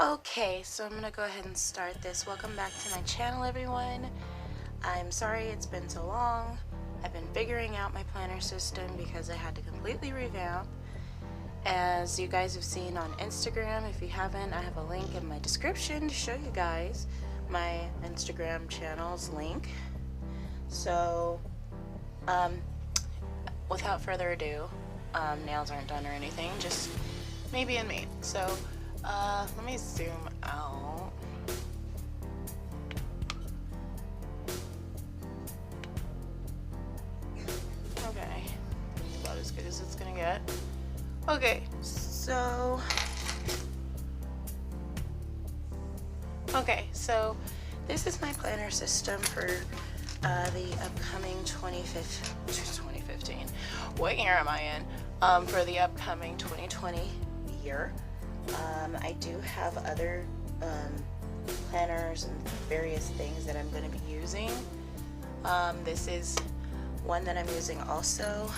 Okay, so I'm gonna go ahead and start this. Welcome back to my channel, everyone. I'm sorry it's been so long. I've been figuring out my planner system because I had to completely revamp. As you guys have seen on Instagram, if you haven't, I have a link in my description to show you guys my Instagram channel's link. So, without further ado, nails aren't done or anything, just maybe and me. So, let me zoom out. Okay, about as good as it's gonna get. Okay, so this is my planner system for the upcoming 2015. What year am I in? For the upcoming 2020 year. I do have other planners and various things that I'm going to be using. This is one that I'm using also.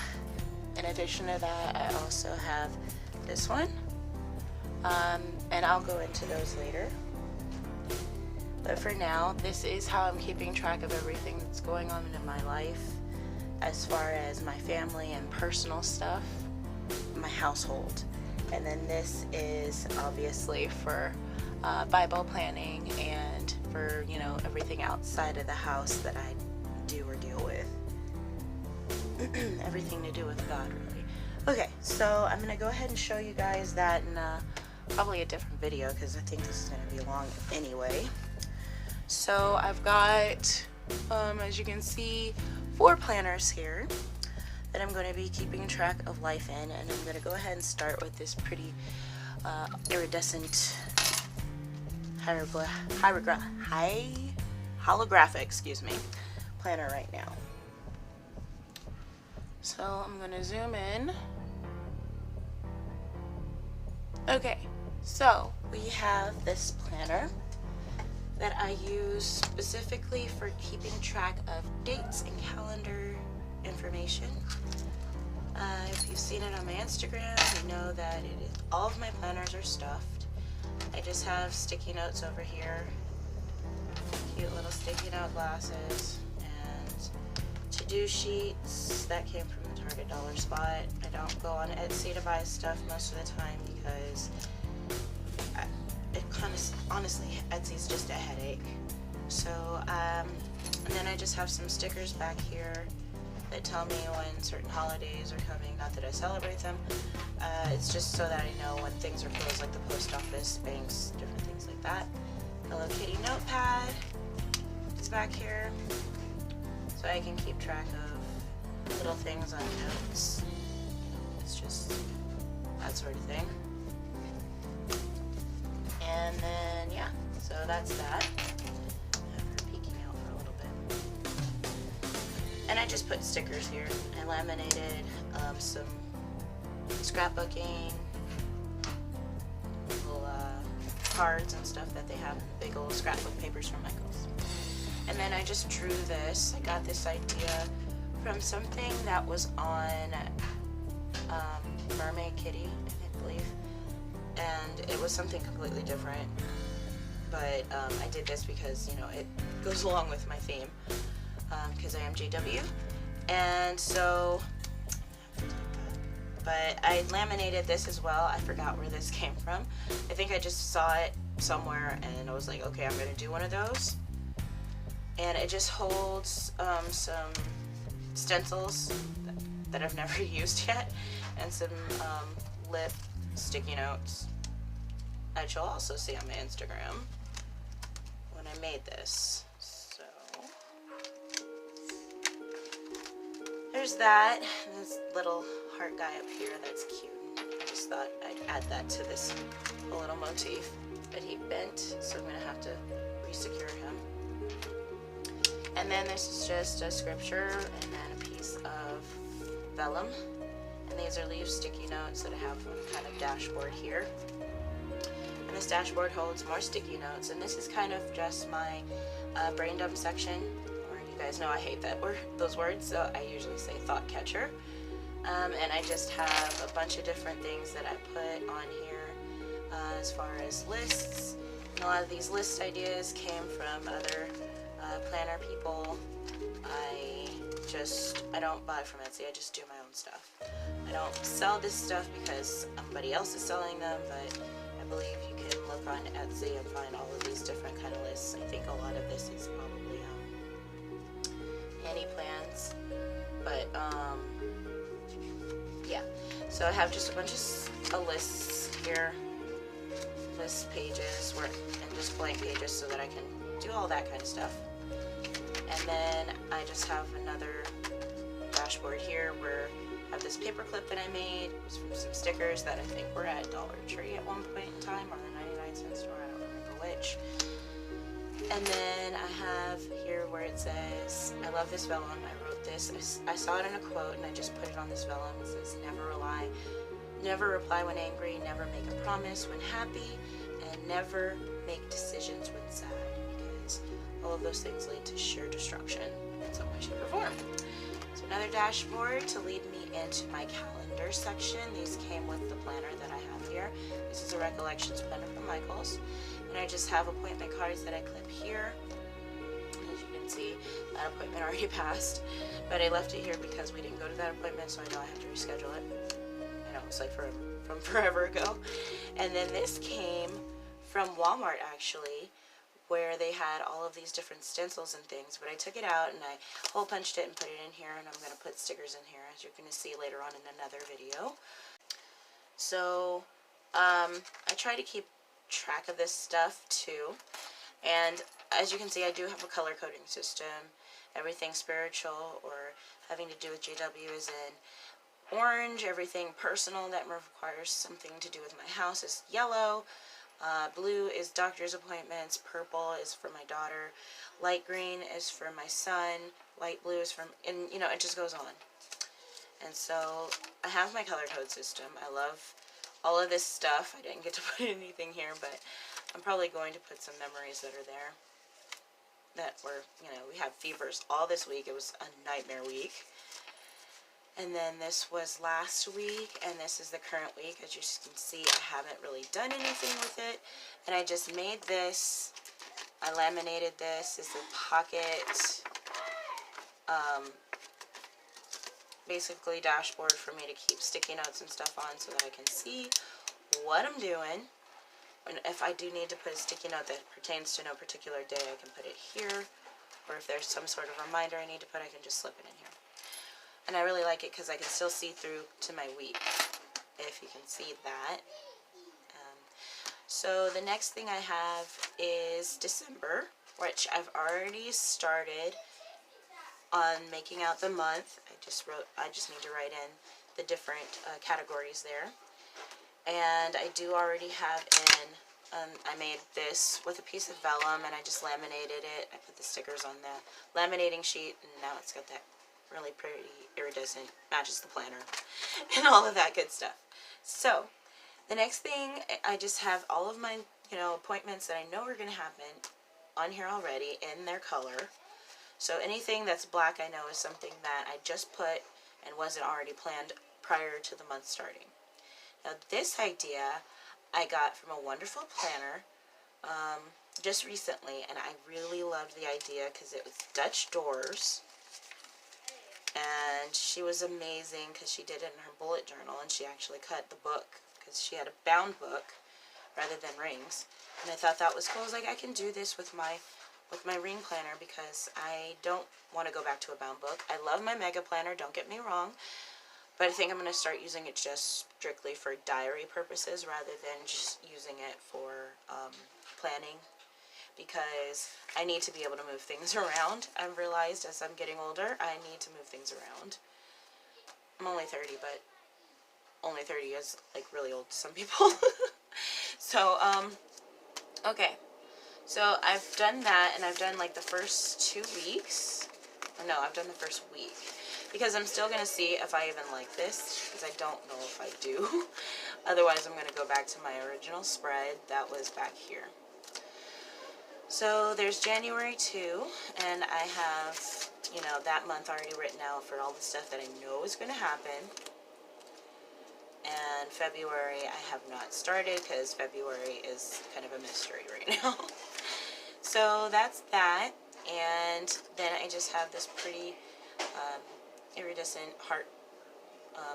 In addition to that, I also have this one, and I'll go into those later. But for now, this is how I'm keeping track of everything that's going on in my life as far as my family and personal stuff, my household. And then this is obviously for Bible planning and for, you know, everything outside of the house that I do or deal with. Everything to do with God, really. Okay, so I'm going to go ahead and show you guys that in probably a different video because I think this is going to be long anyway. So I've got, as you can see, 4 planners here that I'm going to be keeping track of life in, and I'm going to go ahead and start with this pretty iridescent holographic, planner right now. So I'm going to zoom in. Okay, so we have this planner that I use specifically for keeping track of dates and calendar information. If you've seen it on my Instagram, you know that all of my planners are stuffed. I just have sticky notes over here, cute little sticky note glasses, and to-do sheets that came from the Target dollar spot. I don't go on Etsy to buy stuff most of the time because honestly, Etsy's just a headache. So, and then I just have some stickers back here that tell me when certain holidays are coming. Not that I celebrate them. It's just so that I know when things are closed, like the post office, banks, different things like that. Hello Kitty notepad. It's back here, so I can keep track of little things on notes. It's just that sort of thing. And then, yeah, so that's that. Have her peeking out for a little bit. And I just put stickers here. I laminated some scrapbooking, little cards and stuff that they have in the big old scrapbook papers from Michael's. And then I just drew this. I got this idea from something that was on Mermaid Kitty, I believe. And it was something completely different, but I did this because, you know, it goes along with my theme, because I am JW, and so, but I laminated this as well. I forgot where this came from. I think I just saw it somewhere, and I was like, okay, I'm going to do one of those, and it just holds some stencils that I've never used yet, and some lip sticky notes that you'll also see on my Instagram when I made this. So there's that, and this little heart guy up here that's cute. I just thought I'd add that to this little motif, but he bent, so I'm gonna have to re-secure him. And then this is just a scripture and then a piece of vellum. And these are leaf sticky notes that I have on kind of dashboard here. And this dashboard holds more sticky notes. And this is kind of just my brain dump section. Or you guys know I hate those words, so I usually say thought catcher. And I just have a bunch of different things that I put on here as far as lists. And a lot of these list ideas came from other planner people. I don't buy from Etsy, I just do my own stuff. I don't sell this stuff because somebody else is selling them, but I believe you can look on Etsy and find all of these different kind of lists. I think a lot of this is probably handy plans, but yeah. So I have just a bunch of lists here, list pages, and just blank pages so that I can do all that kind of stuff. And then I just have another dashboard here where I have this paper clip that I made. It was from some stickers that I think were at Dollar Tree at one point in time, or the 99-cent store, I don't remember which. And then I have here where it says, I love this vellum. I wrote this. I saw it in a quote and I just put it on this vellum. It says, never reply when angry, never make a promise when happy, and never make decisions when sad, because all of those things lead to sheer destruction in some way, shape, or form. So another dashboard to lead me into my calendar section. These came with the planner that I have here. This is a Recollections planner from Michaels. And I just have appointment cards that I clip here. As you can see, that appointment already passed. But I left it here because we didn't go to that appointment, so I know I have to reschedule it. I know, it's like from forever ago. And then this came from Walmart, actually, where they had all of these different stencils and things, but I took it out and I hole punched it and put it in here, and I'm going to put stickers in here, as you're going to see later on in another video. So I try to keep track of this stuff too, and as you can see, I do have a color coding system. Everything spiritual or having to do with JW is in orange. Everything personal that requires something to do with my house is yellow. Blue is doctor's appointments, purple is for my daughter, light green is for my son, light blue is for, and you know, it just goes on. And so I have my color code system. I love all of this stuff. I didn't get to put anything here, but I'm probably going to put some memories that are there that were, you know, we had fevers all this week. It was a nightmare week. And then this was last week, and this is the current week. As you can see, I haven't really done anything with it. And I just made this. I laminated this. It's a pocket, basically dashboard for me to keep sticky notes and stuff on so that I can see what I'm doing. And if I do need to put a sticky note that pertains to no particular day, I can put it here. Or if there's some sort of reminder I need to put, I can just slip it in here. And I really like it because I can still see through to my week, if you can see that. So the next thing I have is December, which I've already started on making out the month. I just need to write in the different categories there. And I do already have in, I made this with a piece of vellum and I just laminated it. I put the stickers on the laminating sheet, and now it's got that really pretty iridescent, matches the planner, and all of that good stuff. So the next thing, I just have all of my, you know, appointments that I know are going to happen on here already in their color. So anything that's black I know is something that I just put and wasn't already planned prior to the month starting. Now this idea I got from a wonderful planner just recently, and I really loved the idea because it was Dutch doors. And she was amazing because she did it in her bullet journal, and she actually cut the book because she had a bound book rather than rings. And I thought that was cool. I was like, I can do this with my ring planner because I don't want to go back to a bound book. I love my mega planner, don't get me wrong, but I think I'm going to start using it just strictly for diary purposes rather than just using it for planning, because I need to be able to move things around. I've realized as I'm getting older, I need to move things around. I'm only 30, but only 30 is like really old to some people. So, okay. So I've done that, and I've done like the first 2 weeks. Or no, I've done the first week. Because I'm still going to see if I even like this, because I don't know if I do. Otherwise, I'm going to go back to my original spread that was back here. So there's January 2, and I have, you know, that month already written out for all the stuff that I know is going to happen. and February I have not started because February is kind of a mystery right now. So that's that, and then I just have this pretty iridescent heart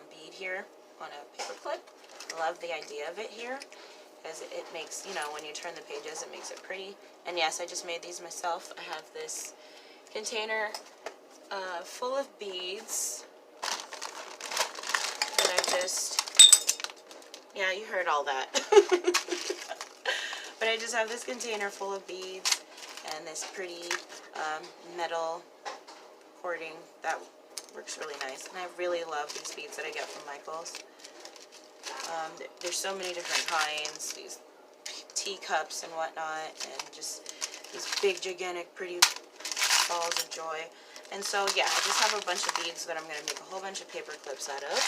bead here on a paper clip. I love the idea of it here because it makes, you know, when you turn the pages, it makes it pretty. And yes, I just made these myself. I have this container full of beads that I just, yeah, you heard all that. But I just have this container full of beads and this pretty metal cording that works really nice. And I really love these beads that I get from Michael's. There's so many different kinds, these teacups and whatnot, and just these big, gigantic, pretty balls of joy. And so, yeah, I just have a bunch of beads that I'm going to make a whole bunch of paper clips out of,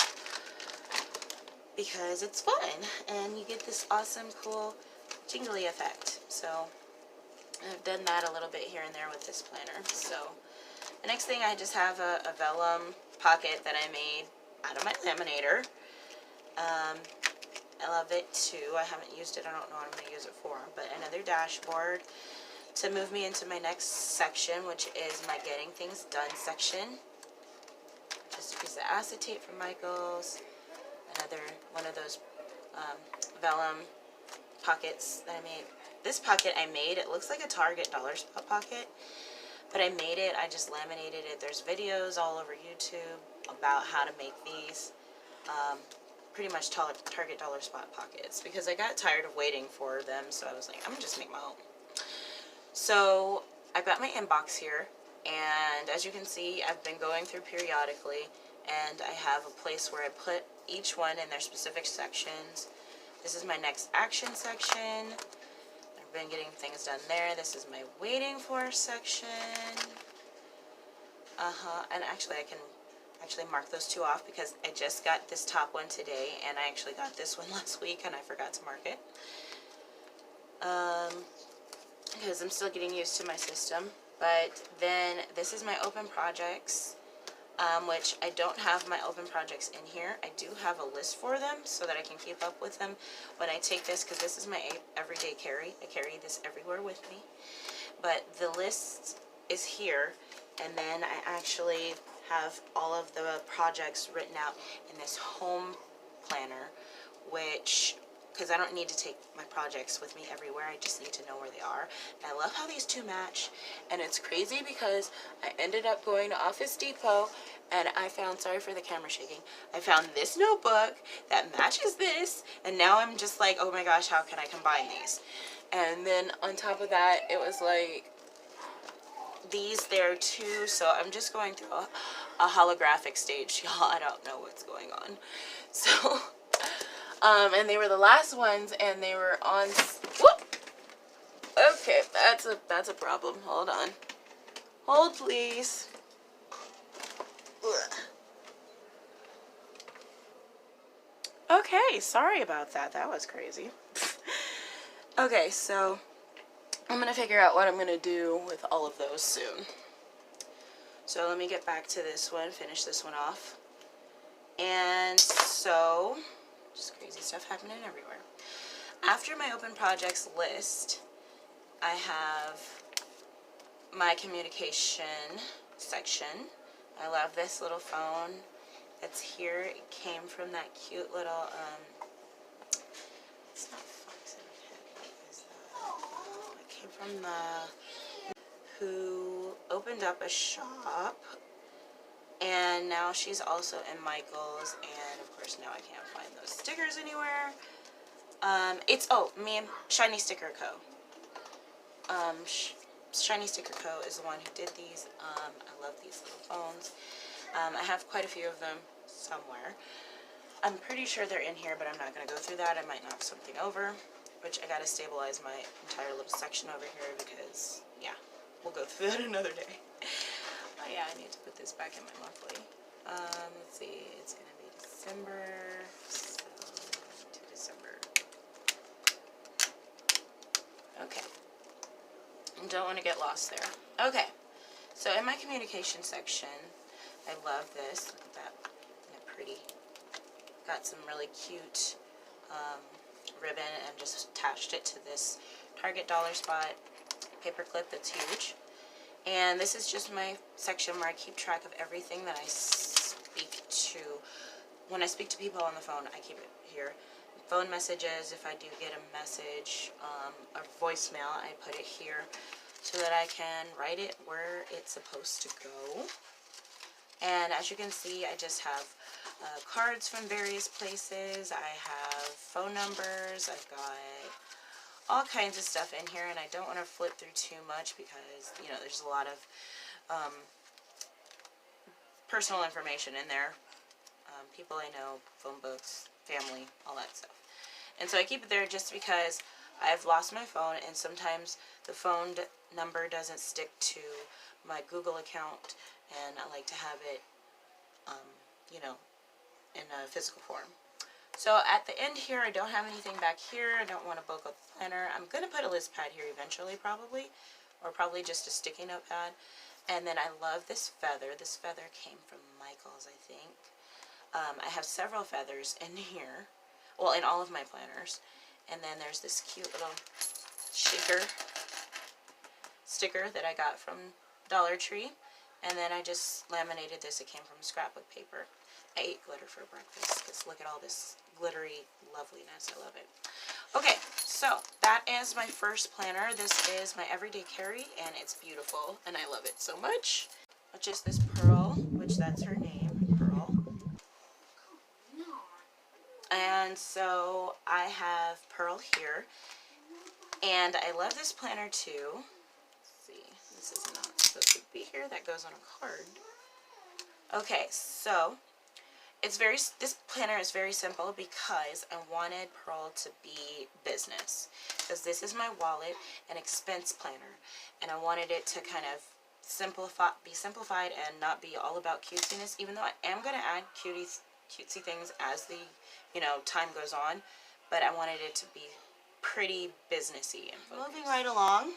because it's fun, and you get this awesome, cool, jingly effect. So, I've done that a little bit here and there with this planner. So, the next thing, I just have a vellum pocket that I made out of my laminator. I love it too. I haven't used it. I don't know what I'm going to use it for. But another dashboard to move me into my next section, which is my Getting Things Done section. Just a piece of acetate from Michael's. Another one of those vellum pockets that I made. This pocket I made, it looks like a Target dollar spot pocket. But I made it. I just laminated it. There's videos all over YouTube about how to make these. Pretty much Target dollar spot pockets, because I got tired of waiting for them, so I was like, I'm gonna just make my own. So I've got my inbox here, and as you can see, I've been going through periodically, and I have a place where I put each one in their specific sections. This is my next action section. I've been getting things done there. This is my waiting for section. And actually I can mark those two off because I just got this top one today, and I actually got this one last week and I forgot to mark it. Because I'm still getting used to my system. But then this is my open projects, which I don't have my open projects in here. I do have a list for them so that I can keep up with them when I take this, because this is my everyday carry. I carry this everywhere with me. But the list is here, and then I actually have all of the projects written out in this home planner, which, because I don't need to take my projects with me everywhere, I just need to know where they are. And I love how these two match, and it's crazy because I ended up going to Office Depot and I found, sorry for the camera shaking, I found this notebook that matches this, and now I'm just like, oh my gosh, how can I combine these? And then on top of that, it was like these there too, so I'm just going through a holographic stage, y'all. I don't know what's going on. So, and they were the last ones, and they were on, whoop! Okay, that's a problem. Hold on. Hold, please. Ugh. Okay, sorry about that. That was crazy. Okay, so I'm going to figure out what I'm going to do with all of those soon. So let me get back to this one, finish this one off. And so, just crazy stuff happening everywhere. After my open projects list, I have my communication section. I love this little phone that's here. It came from that cute little, it's not Fox and Cat, what is that? It came from who opened up a shop, and now she's also in Michael's, and of course now I can't find those stickers anywhere. It's, Shiny Sticker Co. Shiny Sticker Co. is the one who did these. I love these little phones. I have quite a few of them somewhere. I'm pretty sure they're in here, but I'm not going to go through that. I might knock something over, which I got to stabilize my entire little section over here because, yeah, we'll go through that another day. Oh yeah, I need to put this back in my monthly. Let's see, it's going to be December, so to December. Okay. Don't want to get lost there. Okay, so in my communication section, I love this. Look at that. Isn't it pretty? got some really cute ribbon and just attached it to this Target Dollar Spot paper clip that's huge. And this is just my section where I keep track of everything that I speak to. When I speak to people on the phone, I keep it here. Phone messages, if I do get a message, a voicemail, I put it here so that I can write it where it's supposed to go. And as you can see, I just have cards from various places. I have phone numbers. I've got all kinds of stuff in here, and I don't want to flip through too much because, you know, there's a lot of personal information in there. People I know, phone books, family, all that stuff. And so I keep it there just because I've lost my phone, and sometimes the phone number doesn't stick to my Google account, and I like to have it, you know, in a physical form. So at the end here, I don't have anything back here. I don't want to bulk up the planner. I'm going to put a list pad here eventually, probably, or probably just a sticky note pad. And then I love this feather. This feather came from Michael's, I think. I have several feathers in here, well, in all of my planners. And then there's this cute little shaker sticker that I got from Dollar Tree. And then I just laminated this. It came from scrapbook paper. I ate glitter for breakfast because look at all this glittery loveliness. I love it. Okay, so that is my first planner. This is my everyday carry, and it's beautiful, and I love it so much. Which is this Pearl, which that's her name, Pearl. And so I have Pearl here, and I love this planner too. Let's see, this is not supposed to be here. That goes on a card. Okay, so this planner is very simple because I wanted Pearl to be business, because this is my wallet and expense planner, and I wanted it to kind of be simplified and not be all about cutesiness, even though I am going to add cutesy things as the, you know, time goes on, but I wanted it to be pretty businessy and focused. Moving right along.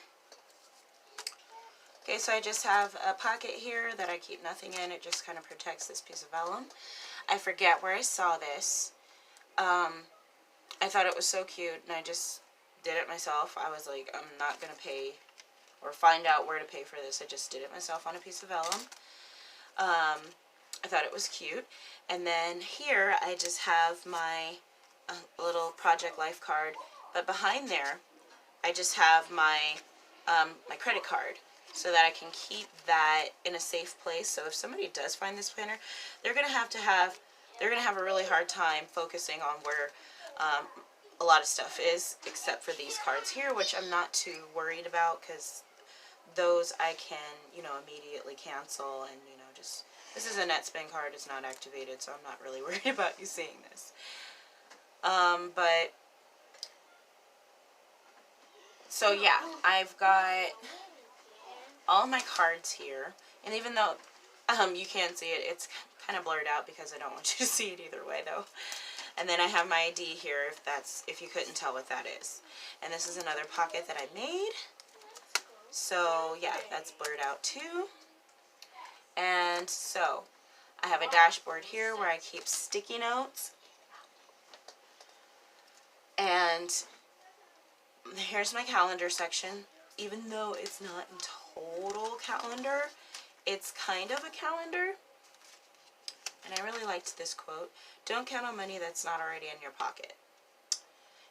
Okay, so I just have a pocket here that I keep nothing in. It just kind of protects this piece of vellum. I forget where I saw this. I thought it was so cute, and I just did it myself. I was like, I'm not going to pay or find out where to pay for this. I just did it myself on a piece of vellum. I thought it was cute. And then here I just have my little Project Life card, but behind there I just have my my credit card, so that I can keep that in a safe place. So if somebody does find this planner, they're gonna have a really hard time focusing on where a lot of stuff is, except for these cards here, which I'm not too worried about, because those I can, you know, immediately cancel, and, you know, just, this is a NetSpend card, it's not activated, so I'm not really worried about you seeing this. But so yeah, I've got all my cards here, and even though you can see it, it's kind of blurred out because I don't want you to see it either way though. And then I have my ID here, if you couldn't tell what that is. And this is another pocket that I made. So yeah, that's blurred out too. And so I have a dashboard here where I keep sticky notes. And here's my calendar section. Even though it's not in total calendar, it's kind of a calendar. And I really liked this quote: "Don't count on money that's not already in your pocket.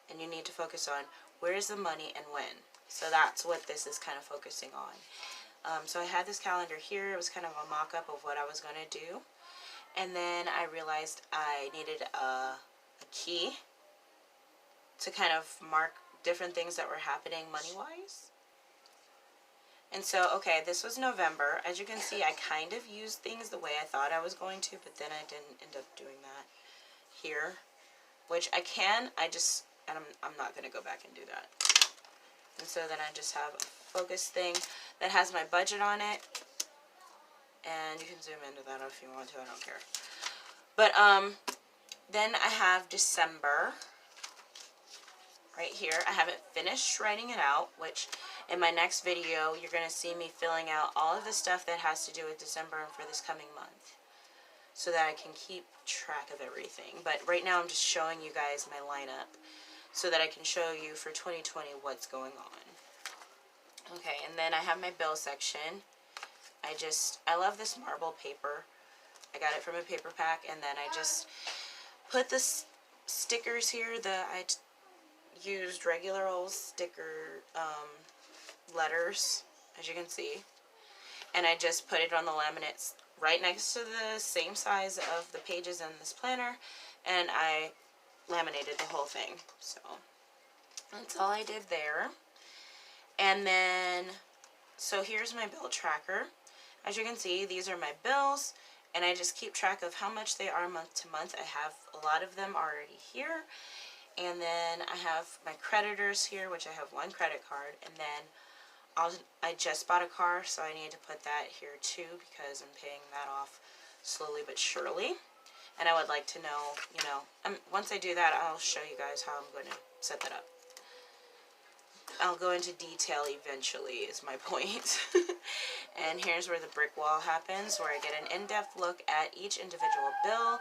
And you need to focus on where's the money and when." So that's what this is kind of focusing on. So I had this calendar here. It was kind of a mock-up of what I was going to do. And then I realized I needed a key to kind of mark different things that were happening money-wise. And so, okay, this was November. As you can see, I kind of used things the way I thought I was going to, but then I didn't end up doing that here, which I can, and I'm not going to go back and do that. And so then I just have a focus thing that has my budget on it, and you can zoom into that if you want to, I don't care. But then I have December right here. I haven't finished writing it out, which in my next video you're going to see me filling out all of the stuff that has to do with December and for this coming month. so that I can keep track of everything. But right now I'm just showing you guys my lineup so that I can show you for 2020 what's going on. Okay, and then I have my bill section. I love this marble paper. I got it from a paper pack, and then I just put the stickers here. I used regular old sticker letters, as you can see, and I just put it on the laminates right next to the same size of the pages in this planner, and I laminated the whole thing. So that's all I did there. And then, so here's my bill tracker. As you can see, these are my bills, and I just keep track of how much they are month to month. I have a lot of them already here. And then I have my creditors here, which I have one credit card, and then I just bought a car, so I need to put that here too, because I'm paying that off slowly but surely. And I would like to know, once I do that, I'll show you guys how I'm going to set that up. I'll go into detail eventually, is my point. And here's where the brick wall happens, where I get an in-depth look at each individual bill.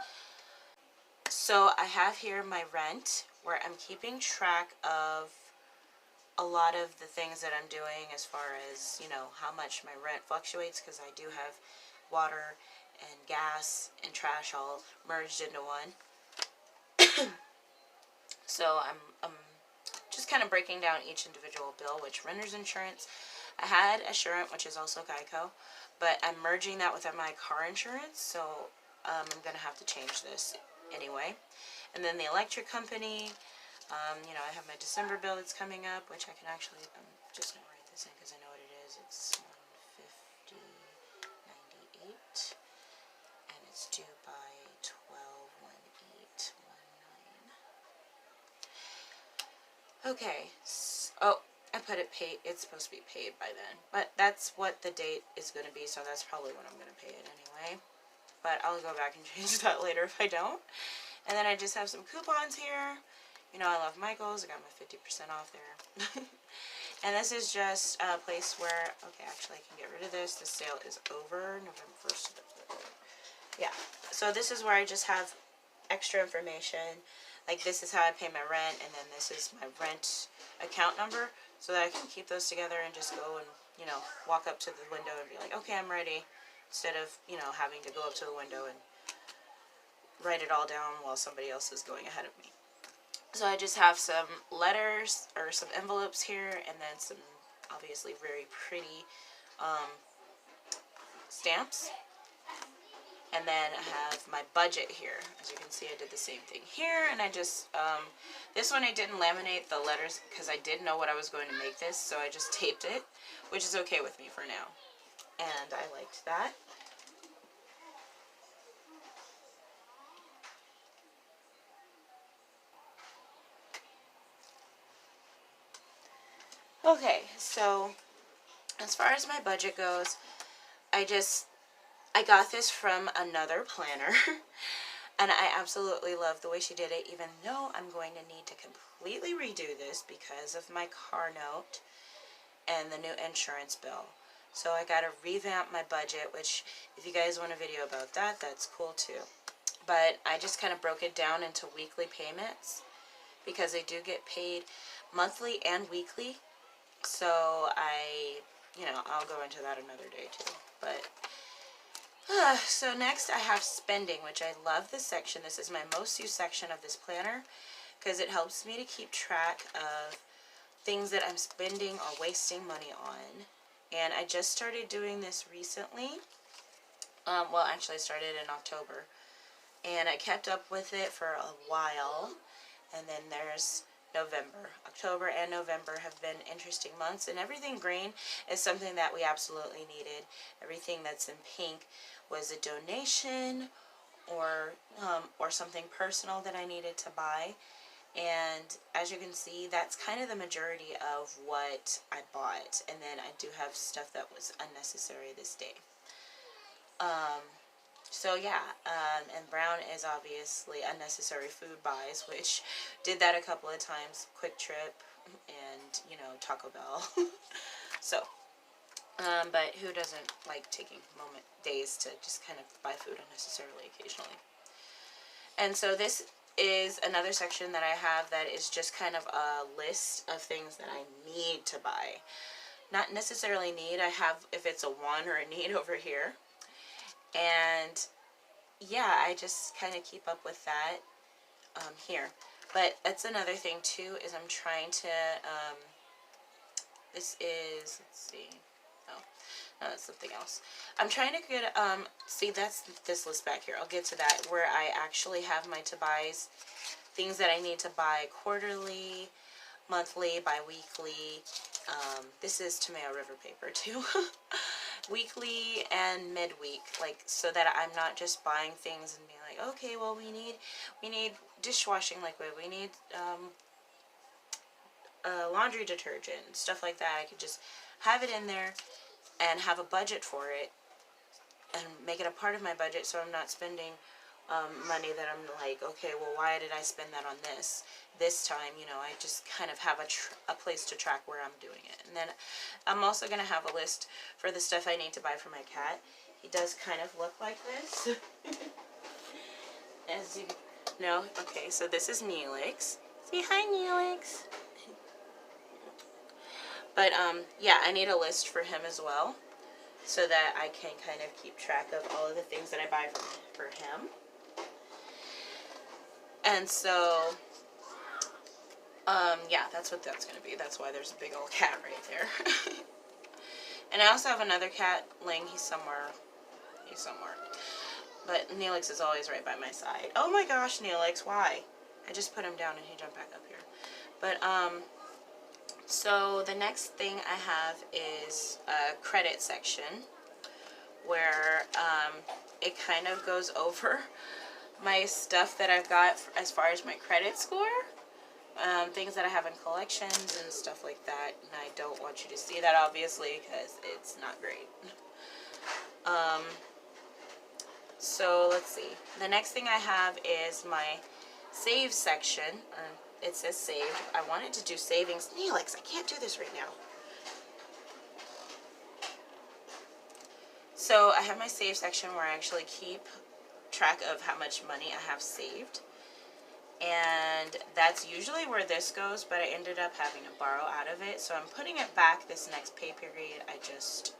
So I have here my rent, where I'm keeping track of a lot of the things that I'm doing as far as, how much my rent fluctuates, because I do have water and gas and trash all merged into one. So I'm just kind of breaking down each individual bill, which renter's insurance. I had Assurant, which is also Geico, but I'm merging that with my car insurance, so I'm going to have to change this anyway. And then the electric company, I have my December bill that's coming up, which I can actually, I'm just going to write this in because I know what it is. It's $150.98, and it's due by 12/1/8/19. Okay, oh, I put it paid. It's supposed to be paid by then, but that's what the date is going to be, so that's probably when I'm going to pay it anyway. But I'll go back and change that later if I don't. And then I just have some coupons here. I love Michael's. I got my 50% off there. And this is just a place where, okay, actually I can get rid of this. The sale is over November 1st. Yeah. So this is where I just have extra information. Like, this is how I pay my rent, and then this is my rent account number, so that I can keep those together and just go and, walk up to the window and be like, okay, I'm ready, instead of, having to go up to the window and write it all down while somebody else is going ahead of me. So I just have some letters, or some envelopes here, and then some obviously very pretty stamps. And then I have my budget here. As you can see, I did the same thing here, and I just, this one I didn't laminate the letters because I did know what I was going to make this, so I just taped it, which is okay with me for now. And I liked that. Okay, so as far as my budget goes, I got this from another planner, and I absolutely love the way she did it, even though I'm going to need to completely redo this because of my car note and the new insurance bill. So I got to revamp my budget, which if you guys want a video about that, that's cool too. But I just kind of broke it down into weekly payments because I do get paid monthly and weekly. So I'll go into that another day too. But so next I have spending, which I love this section. This is my most used section of this planner because it helps me to keep track of things that I'm spending or wasting money on. And I just started doing this recently. Well, actually I started in October, and I kept up with it for a while. And then there's November. October and November have been interesting months, and everything green is something that we absolutely needed. Everything that's in pink was a donation or something personal that I needed to buy. And as you can see, that's kind of the majority of what I bought. And then I do have stuff that was unnecessary this day. So yeah, and brown is obviously unnecessary food buys, which did that a couple of times. Quick Trip and, Taco Bell. So, But who doesn't like taking days to just kind of buy food unnecessarily occasionally? And so this is another section that I have that is just kind of a list of things that I need to buy. Not necessarily need, I have if it's a want or a need over here. And yeah, I just kind of keep up with that here. But that's another thing too, is I'm trying to, this is, let's see, oh, no, that's something else. I'm trying to get, see, that's this list back here. I'll get to that, where I actually have my to-buys, things that I need to buy quarterly, monthly, bi-weekly. This is Tomato River paper too. Weekly and midweek, like, so that I'm not just buying things and being like, okay, well, we need dishwashing liquid, we need laundry detergent, stuff like that. I could just have it in there and have a budget for it and make it a part of my budget, so I'm not spending money that I'm like, okay, well, why did I spend that on this time? You know, I just kind of have a place to track where I'm doing it. And then I'm also going to have a list for the stuff I need to buy for my cat. He does kind of look like this. As you know, okay, so this is Neelix. Say hi, Neelix. But, yeah, I need a list for him as well, so that I can kind of keep track of all of the things that I buy for him. And so, yeah, that's what that's going to be. That's why there's a big old cat right there. And I also have another cat laying. He's somewhere. But Neelix is always right by my side. Oh my gosh, Neelix, why? I just put him down and he jumped back up here. But, so the next thing I have is a credit section, where it kind of goes over my stuff that I've got as far as my credit score, things that I have in collections and stuff like that. And I don't want you to see that, obviously, because it's not great. So let's see. The next thing I have is my save section. It says saved. I wanted to do savings. Neelix, I can't do this right now. So I have my save section where I actually keep track of how much money I have saved. And that's usually where this goes, but I ended up having to borrow out of it. So I'm putting it back this next pay period. I just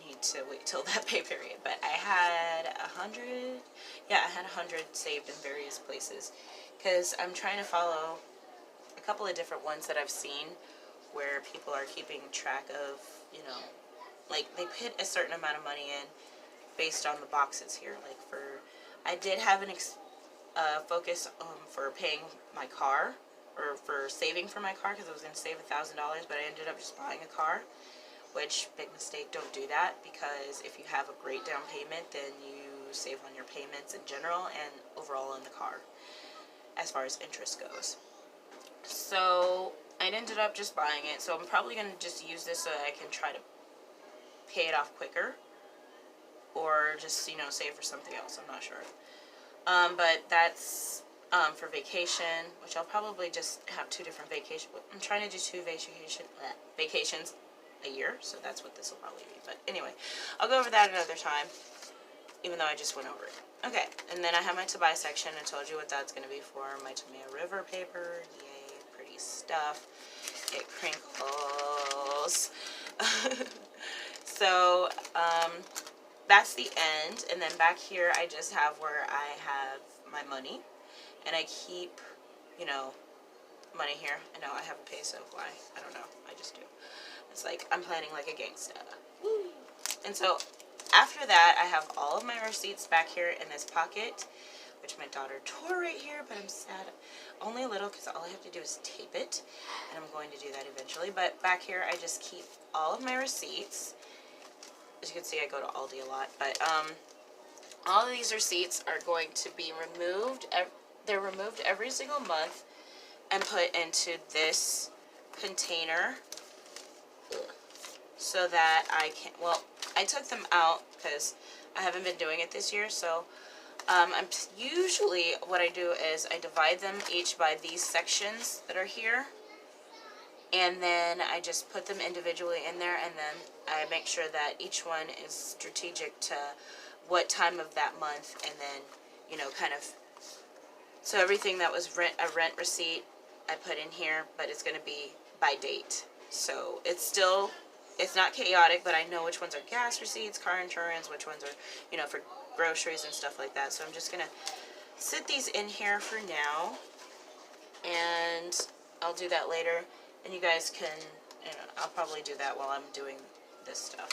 need to wait till that pay period. But I had 100, yeah, I had 100 saved in various places, because I'm trying to follow a couple of different ones that I've seen where people are keeping track of, you know, like they put a certain amount of money in based on the boxes here. Like I did have an focus for paying my car, or for saving for my car, because I was going to save $1,000, but I ended up just buying a car. Which, big mistake, don't do that, because if you have a great down payment, then you save on your payments in general and overall in the car, as far as interest goes. So I ended up just buying it, so I'm probably going to just use this so that I can try to pay it off quicker, or just, you know, save for something else, I'm not sure. But that's for vacation, which I'll probably just have 2 different vacations. I'm trying to do 2 vacations a year, so that's what this will probably be. But anyway, I'll go over that another time, even though I just went over it. Okay, and then I have my to buy section. I told you what that's going to be for. My Tomato River paper, yay, pretty stuff. It crinkles. So that's the end, and then back here I just have where I have my money, and I keep, you know, money here. I know I have a peso. Why? I don't know. I just do. It's like I'm planning like a gangsta. Woo. And so after that, I have all of my receipts back here in this pocket, which my daughter tore right here, but I'm sad. Only a little, because all I have to do is tape it, and I'm going to do that eventually. But back here, I just keep all of my receipts. As you can see, I go to Aldi a lot, but all of these receipts are going to be removed. They're removed every single month and put into this container, so that I can, well, I took them out because I haven't been doing it this year, so usually what I do is I divide them each by these sections that are here, And then I just put them individually in there, and then I make sure that each one is strategic to what time of that month, and then, you know, kind of, so everything that was a rent receipt I put in here, but it's going to be by date. So it's not chaotic, but I know which ones are gas receipts, car insurance, which ones are, you know, for groceries and stuff like that. So I'm just going to sit these in here for now, and I'll do that later. And you guys can, you know, I'll probably do that while I'm doing this stuff.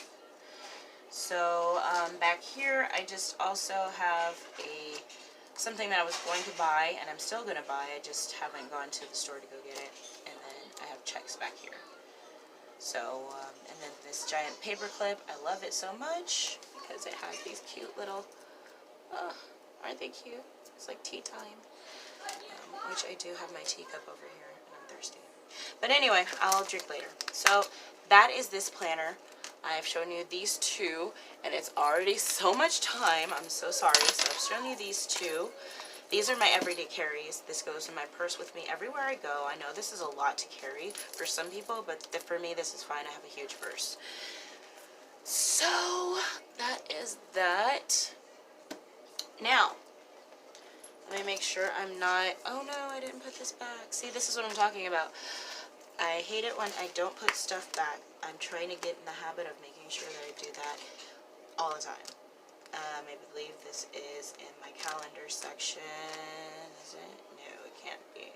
So back here, I just also have something that I was going to buy, and I'm still going to buy. I just haven't gone to the store to go get it. And then I have checks back here. So, and then this giant paper clip. I love it so much because it has these cute little, aren't they cute? It's like tea time. Which I do have my teacup over here, and I'm thirsty. But anyway, I'll drink later. So that is this planner. I've shown you these two, and it's already so much time. I'm so sorry. So I've shown you these two. These are my everyday carries. This goes in my purse with me everywhere I go. I know this is a lot to carry for some people, but for me, this is fine. I have a huge purse. So that is that. Now, let me make sure I'm not, oh no, I didn't put this back. See, this is what I'm talking about. I hate it when I don't put stuff back. I'm trying to get in the habit of making sure that I do that all the time. I believe this is in my calendar section. Is it? No, it can't be.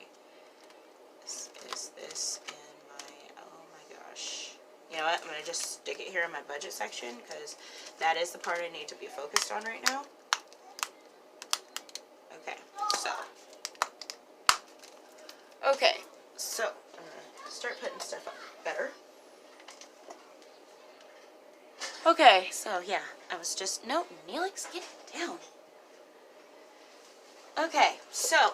Is this in my, oh my gosh. You know what? I'm going to just stick it here in my budget section because that is the part I need to be focused on right now. Okay, so I'm going to start putting stuff up better. Okay, so yeah, I was just, no, Neelix, get down. Okay, so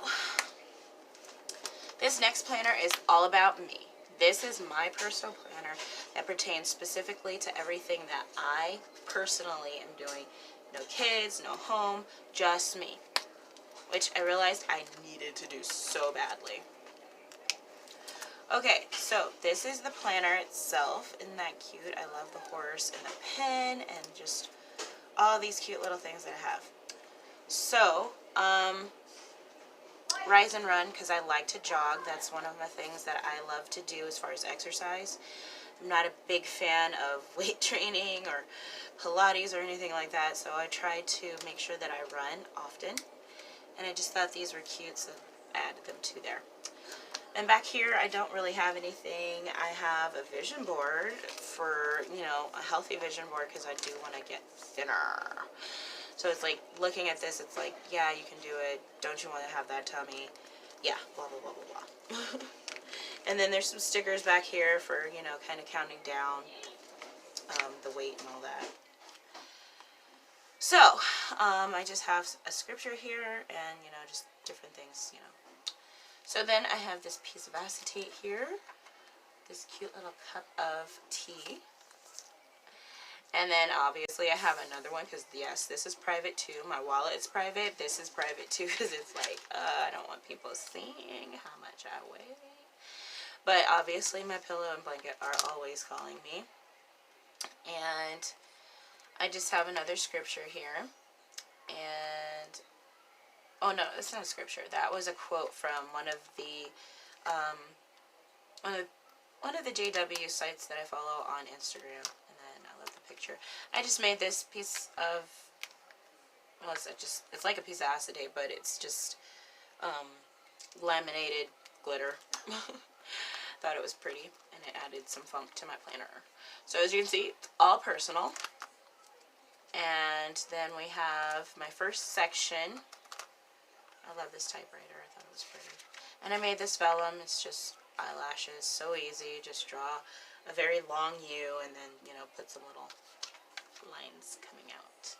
this next planner is all about me. This is my personal planner that pertains specifically to everything that I personally am doing. No kids, no home, just me. Which I realized I needed to do so badly. Okay, so this is the planner itself. Isn't that cute? I love the horse and the pen and just all these cute little things that I have. So, rise and run because I like to jog. That's one of the things that I love to do as far as exercise. I'm not a big fan of weight training or Pilates or anything like that, so I try to make sure that I run often. And I just thought these were cute, so I added them to there. And back here, I don't really have anything. I have a vision board for, you know, a healthy vision board because I do want to get thinner. So it's like, looking at this, it's like, yeah, you can do it. Don't you want to have that tummy? Yeah, blah, blah, blah, blah, blah. And then there's some stickers back here for, you know, kind of counting down the weight and all that. So, I just have a scripture here and, you know, just different things, you know. So then I have this piece of acetate here, this cute little cup of tea. And then obviously I have another one because, yes, this is private too. My wallet's private. This is private too because it's like, I don't want people seeing how much I weigh. But obviously my pillow and blanket are always calling me. And I just have another scripture here. And oh no, it's not a scripture. That was a quote from one of the JW sites that I follow on Instagram. And then I love the picture. I just made this piece of, well, it's like a piece of acetate, but it's just laminated glitter. Thought it was pretty, and it added some funk to my planner. So as you can see, it's all personal. And then we have my first section. I love this typewriter. I thought it was pretty. And I made this vellum. It's just eyelashes. So easy. Just draw a very long U and then, you know, put some little lines coming out.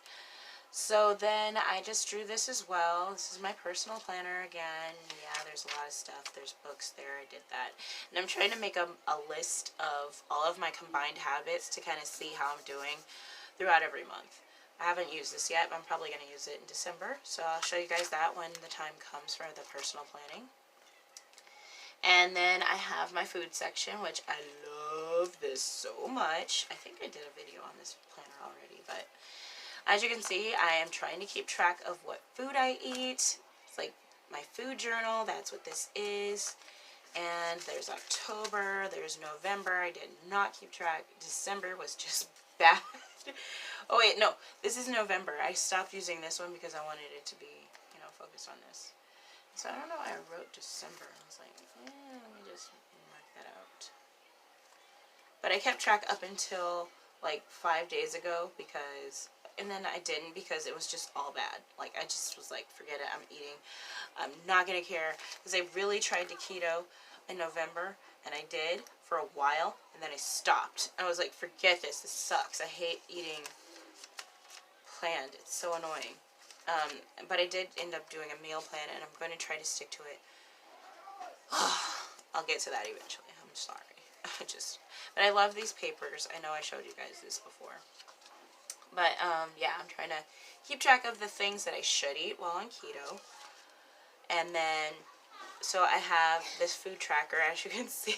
So then I just drew this as well. This is my personal planner again. Yeah, there's a lot of stuff. There's books there. I did that. And I'm trying to make a list of all of my combined habits to kind of see how I'm doing throughout every month. I haven't used this yet, but I'm probably going to use it in December. So I'll show you guys that when the time comes for the personal planning. And then I have my food section, which I love this so much. I think I did a video on this planner already, but as you can see, I am trying to keep track of what food I eat. It's like my food journal, that's what this is. And there's October, there's November, I did not keep track. December was just bad. Oh wait, no, this is November. I stopped using this one because I wanted it to be, you know, focused on this. So I don't know why I wrote December. I was like, let me just mark that out. But I kept track up until like 5 days ago because, and then I didn't because it was just all bad. Like I just was like, forget it, I'm eating. I'm not going to care. Because I really tried to keto in November, and I did for a while, and then I stopped. I was like, forget this sucks. I hate eating planned. It's so annoying. But I did end up doing a meal plan, and I'm going to try to stick to it. I'll get to that eventually. I'm sorry. But I love these papers. I know I showed you guys this before. But, yeah, I'm trying to keep track of the things that I should eat while on keto. And then, so I have this food tracker, as you can see.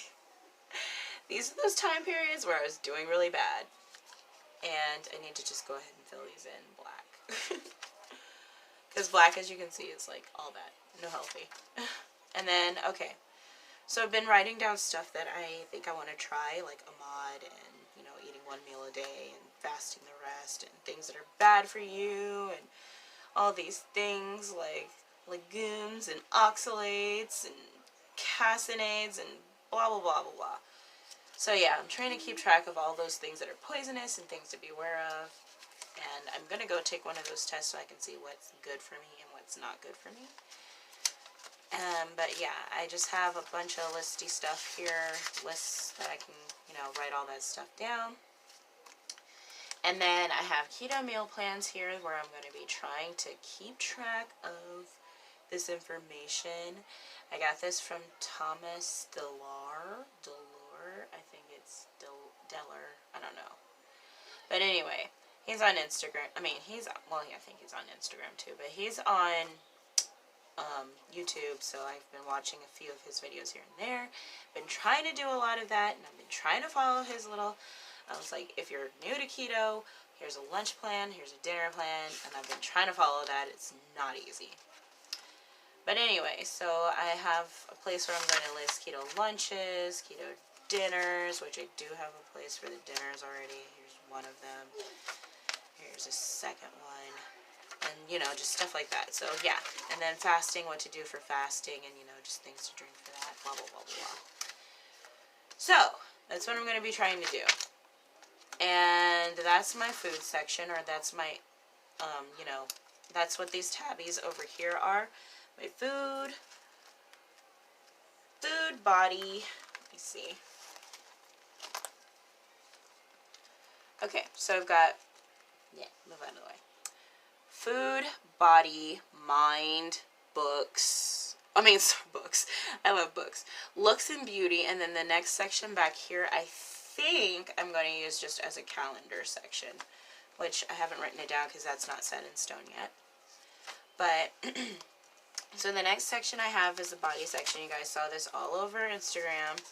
These are those time periods where I was doing really bad. And I need to just go ahead and fill these in black. Because black, as you can see, is like all bad. No healthy. And then, okay. So I've been writing down stuff that I think I want to try, like a mod and, you know, eating one meal a day and fasting the rest and things that are bad for you and all these things like legumes and oxalates and caseinades and blah, blah, blah, blah, blah. So yeah, I'm trying to keep track of all those things that are poisonous and things to be aware of. And I'm going to go take one of those tests so I can see what's good for me and what's not good for me. But yeah, I just have a bunch of listy stuff here, lists that I can, you know, write all that stuff down. And then I have keto meal plans here where I'm going to be trying to keep track of this information. I got this from Thomas Dellar, I think it's Deller, I don't know. But anyway, he's on Instagram. I mean, well, yeah, I think he's on Instagram too, but he's on YouTube, so I've been watching a few of his videos here and there. Been trying to do a lot of that, and I've been trying to follow his little, I was like, if you're new to keto, here's a lunch plan, here's a dinner plan, and I've been trying to follow that. It's not easy. But anyway, so I have a place where I'm going to list keto lunches, keto dinners, which I do have a place for the dinners already. Here's one of them. Here's a second one. And, you know, just stuff like that. So, yeah. And then fasting, what to do for fasting, and, you know, just things to drink for that, blah, blah, blah, blah. So, that's what I'm going to be trying to do. And that's my food section, or that's my, you know, that's what these tabbies over here are. My food, body, let me see. Okay, so I've got, yeah, move out of the way. Food, body, mind, books. Books. I love books. Looks and beauty, and then the next section back here, I think I'm going to use just as a calendar section, which I haven't written it down because that's not set in stone yet. But, so the next section I have is the body section. You guys saw this all over Instagram.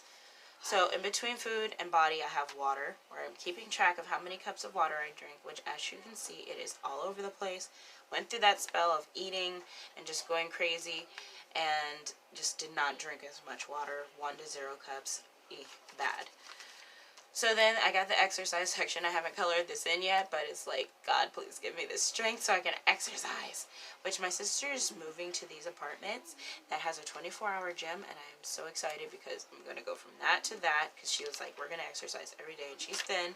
So in between food and body, I have water, where I'm keeping track of how many cups of water I drink, which as you can see, it is all over the place. Went through that spell of eating and just going crazy, and just did not drink as much water. 1 to 0 cups. Bad. So then I got the exercise section. I haven't colored this in yet, but it's like, God, please give me the strength so I can exercise. Which my sister is moving to these apartments that has a 24-hour gym, and I'm so excited because I'm going to go from that to that, because she was like, we're going to exercise every day, and she's thin.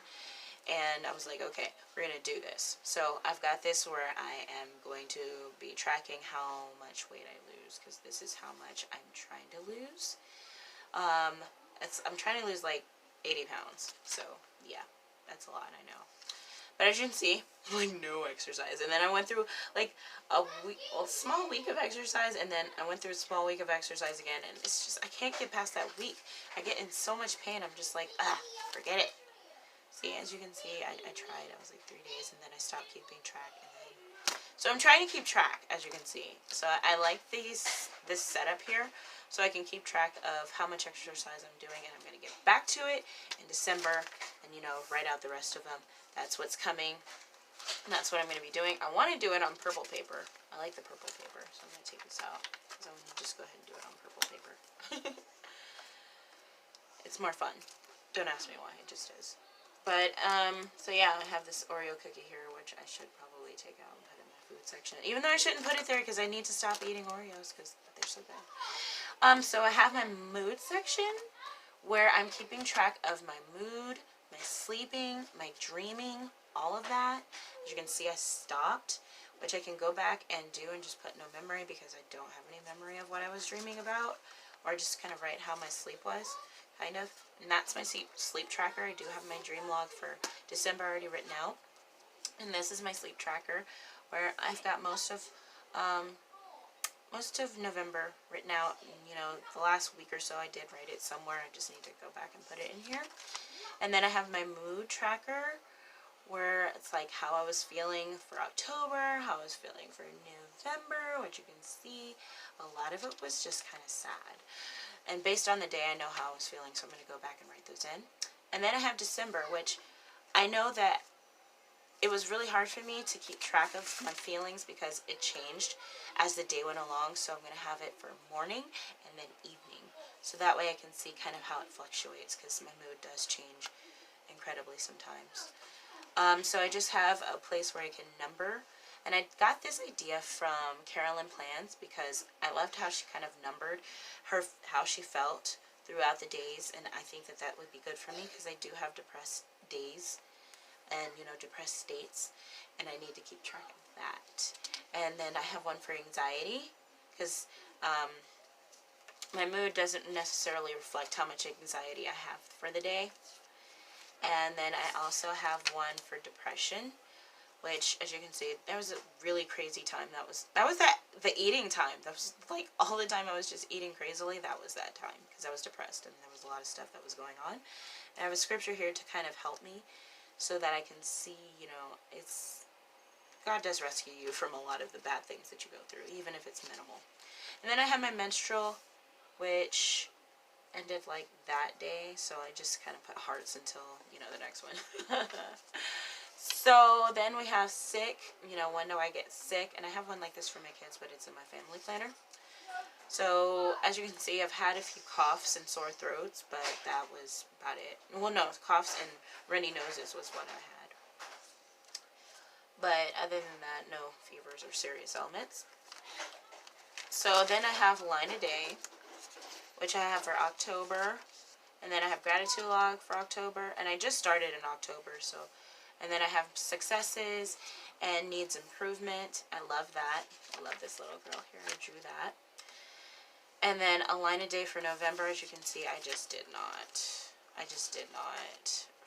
And I was like, okay, we're going to do this. So I've got this where I am going to be tracking how much weight I lose, because this is how much I'm trying to lose. I'm trying to lose like 80 pounds. So yeah, that's a lot, I know. But as you can see, like no exercise. And then I went through like a small week of exercise, and then I went through a small week of exercise again, and it's just, I can't get past that week. I get in so much pain, I'm just like, forget it. See, as you can see, I tried. I was like 3 days, and then I stopped keeping track. And then, so I'm trying to keep track, as you can see. So I like this setup here, so I can keep track of how much exercise I'm doing, and I'm going to get back to it in December and, you know, write out the rest of them. That's what's coming, and that's what I'm going to be doing. I want to do it on purple paper. I like the purple paper, so I'm going to take this out because I'm going to just go ahead and do it on purple paper. It's more fun. Don't ask me why, it just is. But, so yeah, I have this Oreo cookie here, which I should probably take out and put in my food section. Even though I shouldn't put it there because I need to stop eating Oreos because they're so good. So I have my mood section where I'm keeping track of my mood, my sleeping, my dreaming, all of that. As you can see, I stopped, which I can go back and do and just put no memory because I don't have any memory of what I was dreaming about, or just kind of write how my sleep was. Kind of, and that's my sleep tracker. I do have my dream log for December already written out, and this is my sleep tracker where I've got most of November written out. And, you know, the last week or so I did write it somewhere. I just need to go back and put it in here. And then I have my mood tracker where it's like how I was feeling for October, how I was feeling for November, which you can see a lot of it was just kind of sad. And based on the day, I know how I was feeling, so I'm going to go back and write those in. And then I have December, which I know that it was really hard for me to keep track of my feelings because it changed as the day went along. So I'm going to have it for morning and then evening. So that way I can see kind of how it fluctuates because my mood does change incredibly sometimes. So I just have a place where I can number. And I got this idea from Carolyn Plans because I loved how she kind of numbered how she felt throughout the days, and I think that that would be good for me because I do have depressed days and, you know, depressed states, and I need to keep track of that. And then I have one for anxiety because my mood doesn't necessarily reflect how much anxiety I have for the day. And then I also have one for depression, which, as you can see, that was a really crazy time. That was the eating time. That was like all the time I was just eating crazily. That was that time because I was depressed and there was a lot of stuff that was going on. And I have a scripture here to kind of help me so that I can see, you know, God does rescue you from a lot of the bad things that you go through, even if it's minimal. And then I have my menstrual, which ended like that day, so I just kind of put hearts until, you know, the next one. So then we have sick, you know, when do I get sick? And I have one like this for my kids, but it's in my family planner. So as you can see, I've had a few coughs and sore throats, but that was about it. Well, no, coughs and runny noses was what I had. But other than that, no fevers or serious ailments. So then I have line a day, which I have for October. And then I have gratitude log for October. And I just started in October, so... And then I have successes and needs improvement. I love that. I love this little girl here. I drew that. And then a line a day for November. As you can see, I just did not.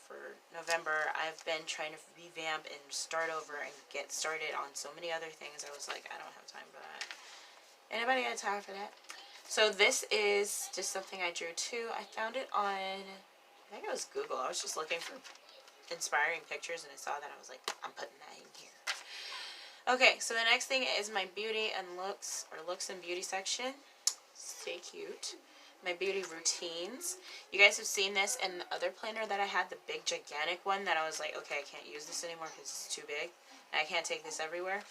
For November, I've been trying to revamp and start over and get started on so many other things. I was like, I don't have time for that. Anybody got time for that? So this is just something I drew too. I found it on, I think it was Google. I was just looking for inspiring pictures and I saw that. I was like, I'm putting that in here. Okay, so the next thing is my beauty and looks, or looks and beauty section. Stay cute. My beauty routines. You guys have seen this in the other planner that I had, the big gigantic one that I was like, okay, I can't use this anymore because it's too big and I can't take this everywhere.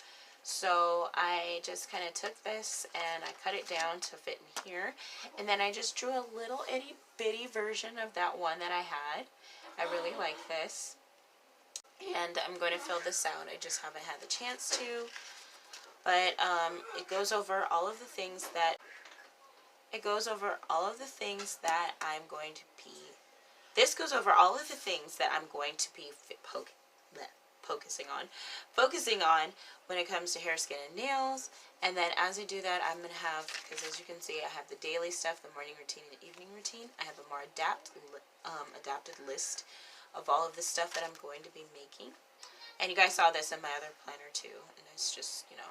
So I just kind of took this and I cut it down to fit in here, and then I just drew a little itty bitty version of that one that I had. I really like this, and I'm going to fill this out. I just haven't had the chance to, but it goes over all of the things that I'm going to be. This goes over all of the things that I'm going to be focusing on when it comes to hair, skin, and nails. And then as I do that, I'm going to have, because as you can see, I have the daily stuff, the morning routine, and the evening routine. I have a more adapted list of all of the stuff that I'm going to be making. And you guys saw this in my other planner too, and it's just, you know.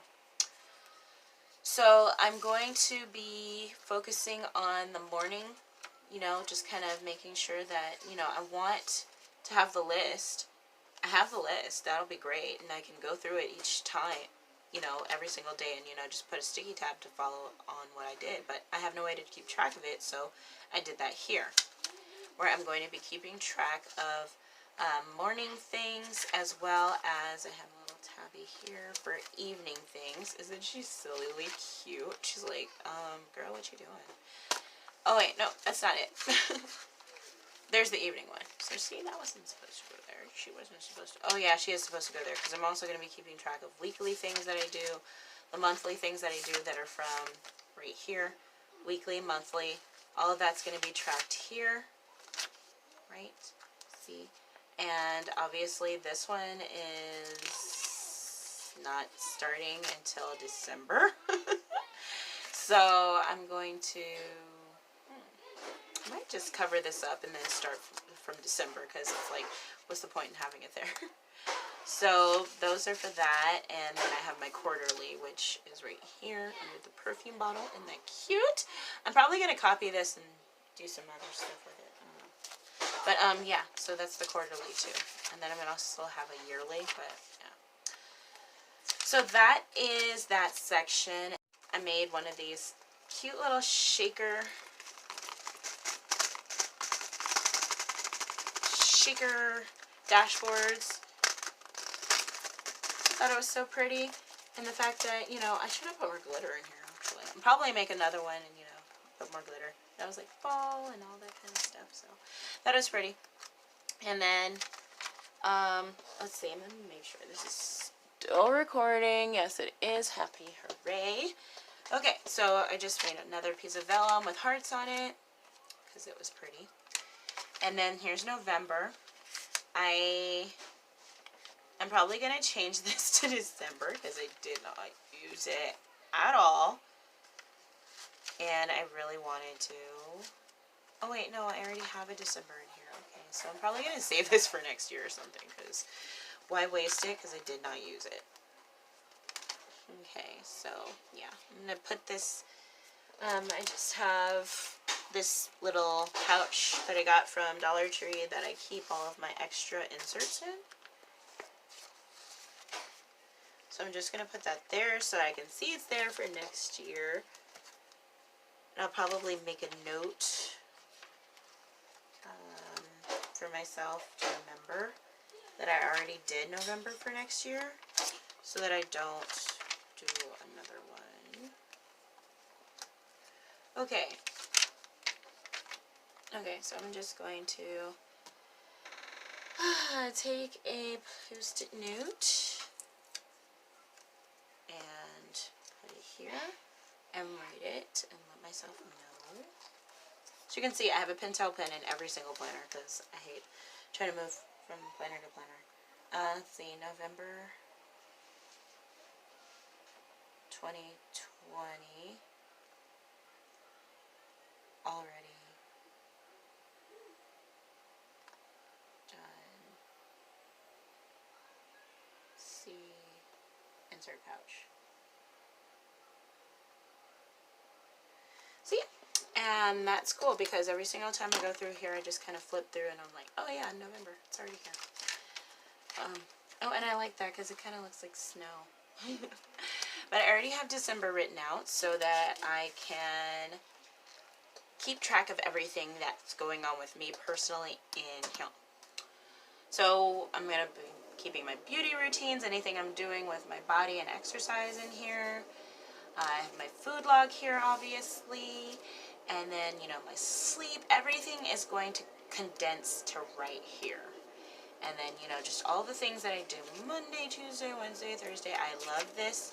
So I'm going to be focusing on the morning, you know, just kind of making sure that, you know, I want to have the list. I have the list. That'll be great, and I can go through it each time. you know, every single day and, you know, just put a sticky tab to follow on what I did. But I have no way to keep track of it, so I did that here, where I'm going to be keeping track of morning things, as well as I have a little tabby here for evening things. Isn't she sillily cute? She's like, girl, what you doing? Oh wait, no, that's not it. There's the evening one. So see, that wasn't supposed to go there. She wasn't supposed to. Oh yeah, she is supposed to go there, because I'm also going to be keeping track of weekly things that I do, the monthly things that I do that are from right here, weekly, monthly. All of that's going to be tracked here, right? See? And obviously this one is not starting until December. So I'm going to, I might just cover this up and then start from December, because it's like, what's the point in having it there? So those are for that, and then I have my quarterly, which is right here under the perfume bottle. Isn't that cute? I'm probably going to copy this and do some other stuff with it. I don't know. But yeah, so that's the quarterly too. And then I'm going to also have a yearly, but yeah. So that is that section. I made one of these cute little shaker dashboards. Thought it was so pretty, and the fact that, you know, I should have put more glitter in here actually. I'll probably make another one and, you know, put more glitter. That was like fall and all that kind of stuff, so that was pretty. And then let's see, I'm gonna make sure this is still recording. Yes, it is. Happy hooray. Okay, so I just made another piece of vellum with hearts on it because it was pretty. And then here's November. I'm probably going to change this to December because I did not use it at all. And I really wanted to... Oh wait, no, I already have a December in here. Okay, so I'm probably going to save this for next year or something, because why waste it? Because I did not use it. Okay, so yeah, I'm going to put this... I just have this little pouch that I got from Dollar Tree that I keep all of my extra inserts in. So I'm just going to put that there so I can see it's there for next year. And I'll probably make a note for myself to remember that I already did November for next year, so that I don't do another one. Okay. Okay, so I'm just going to take a Post-it note and put it here and write it and let myself know. So you can see I have a Pentel pen in every single planner because I hate trying to move from planner to planner. Let's see, November 2020 already done. See, insert pouch. See, and that's cool because every single time I go through here, I just kind of flip through and I'm like, oh yeah, November, it's already here. Oh, and I like that because it kind of looks like snow. But I already have December written out so that I can keep track of everything that's going on with me personally in here. So I'm going to be keeping my beauty routines, anything I'm doing with my body and exercise in here. I have my food log here, obviously. And then, you know, my sleep, everything is going to condense to right here. And then, you know, just all the things that I do Monday, Tuesday, Wednesday, Thursday. I love this.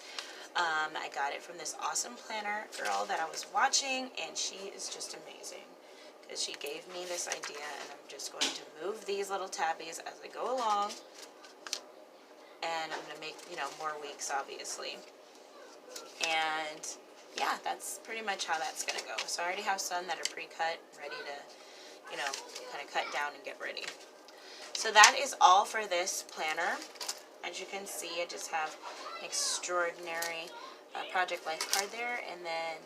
I got it from this awesome planner girl that I was watching, and she is just amazing because she gave me this idea, and I'm just going to move these little tabbies as I go along, and I'm going to make, you know, more weeks, obviously. And yeah, that's pretty much how that's going to go. So I already have some that are pre-cut, ready to, you know, kind of cut down and get ready. So that is all for this planner. As you can see, I just have extraordinary Project Life card there, and then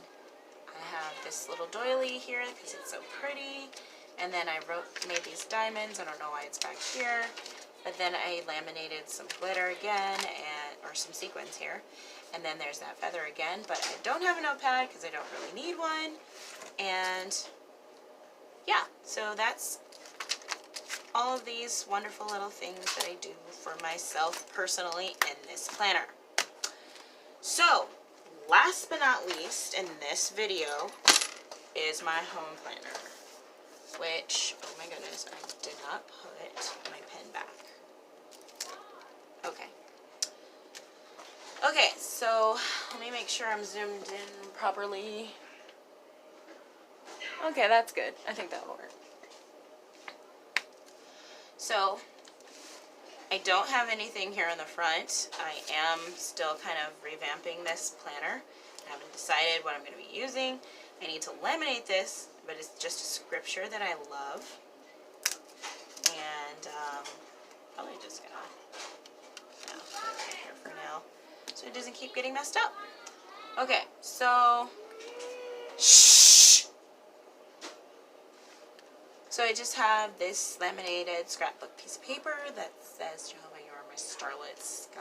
I have this little doily here because it's so pretty, and then I made these diamonds. I don't know why it's back here, but then I laminated some glitter again, or some sequins here, And then there's that feather again, but I don't have a notepad because I don't really need one. And yeah, so that's all of these wonderful little things that I do for myself personally in this planner. So, last but not least in this video is my home planner, which, oh my goodness, I did not put my pen back. Okay. Okay, so let me make sure I'm zoomed in properly. Okay, that's good. I think that'll work. So, I don't have anything here in the front. I am still kind of revamping this planner. I haven't decided what I'm going to be using. I need to laminate this, but it's just a scripture that I love. And probably just going to put it right here for now so it doesn't keep getting messed up. Okay, so shh. So I just have this laminated scrapbook piece of paper that says, Jehovah, you are my starlit sky.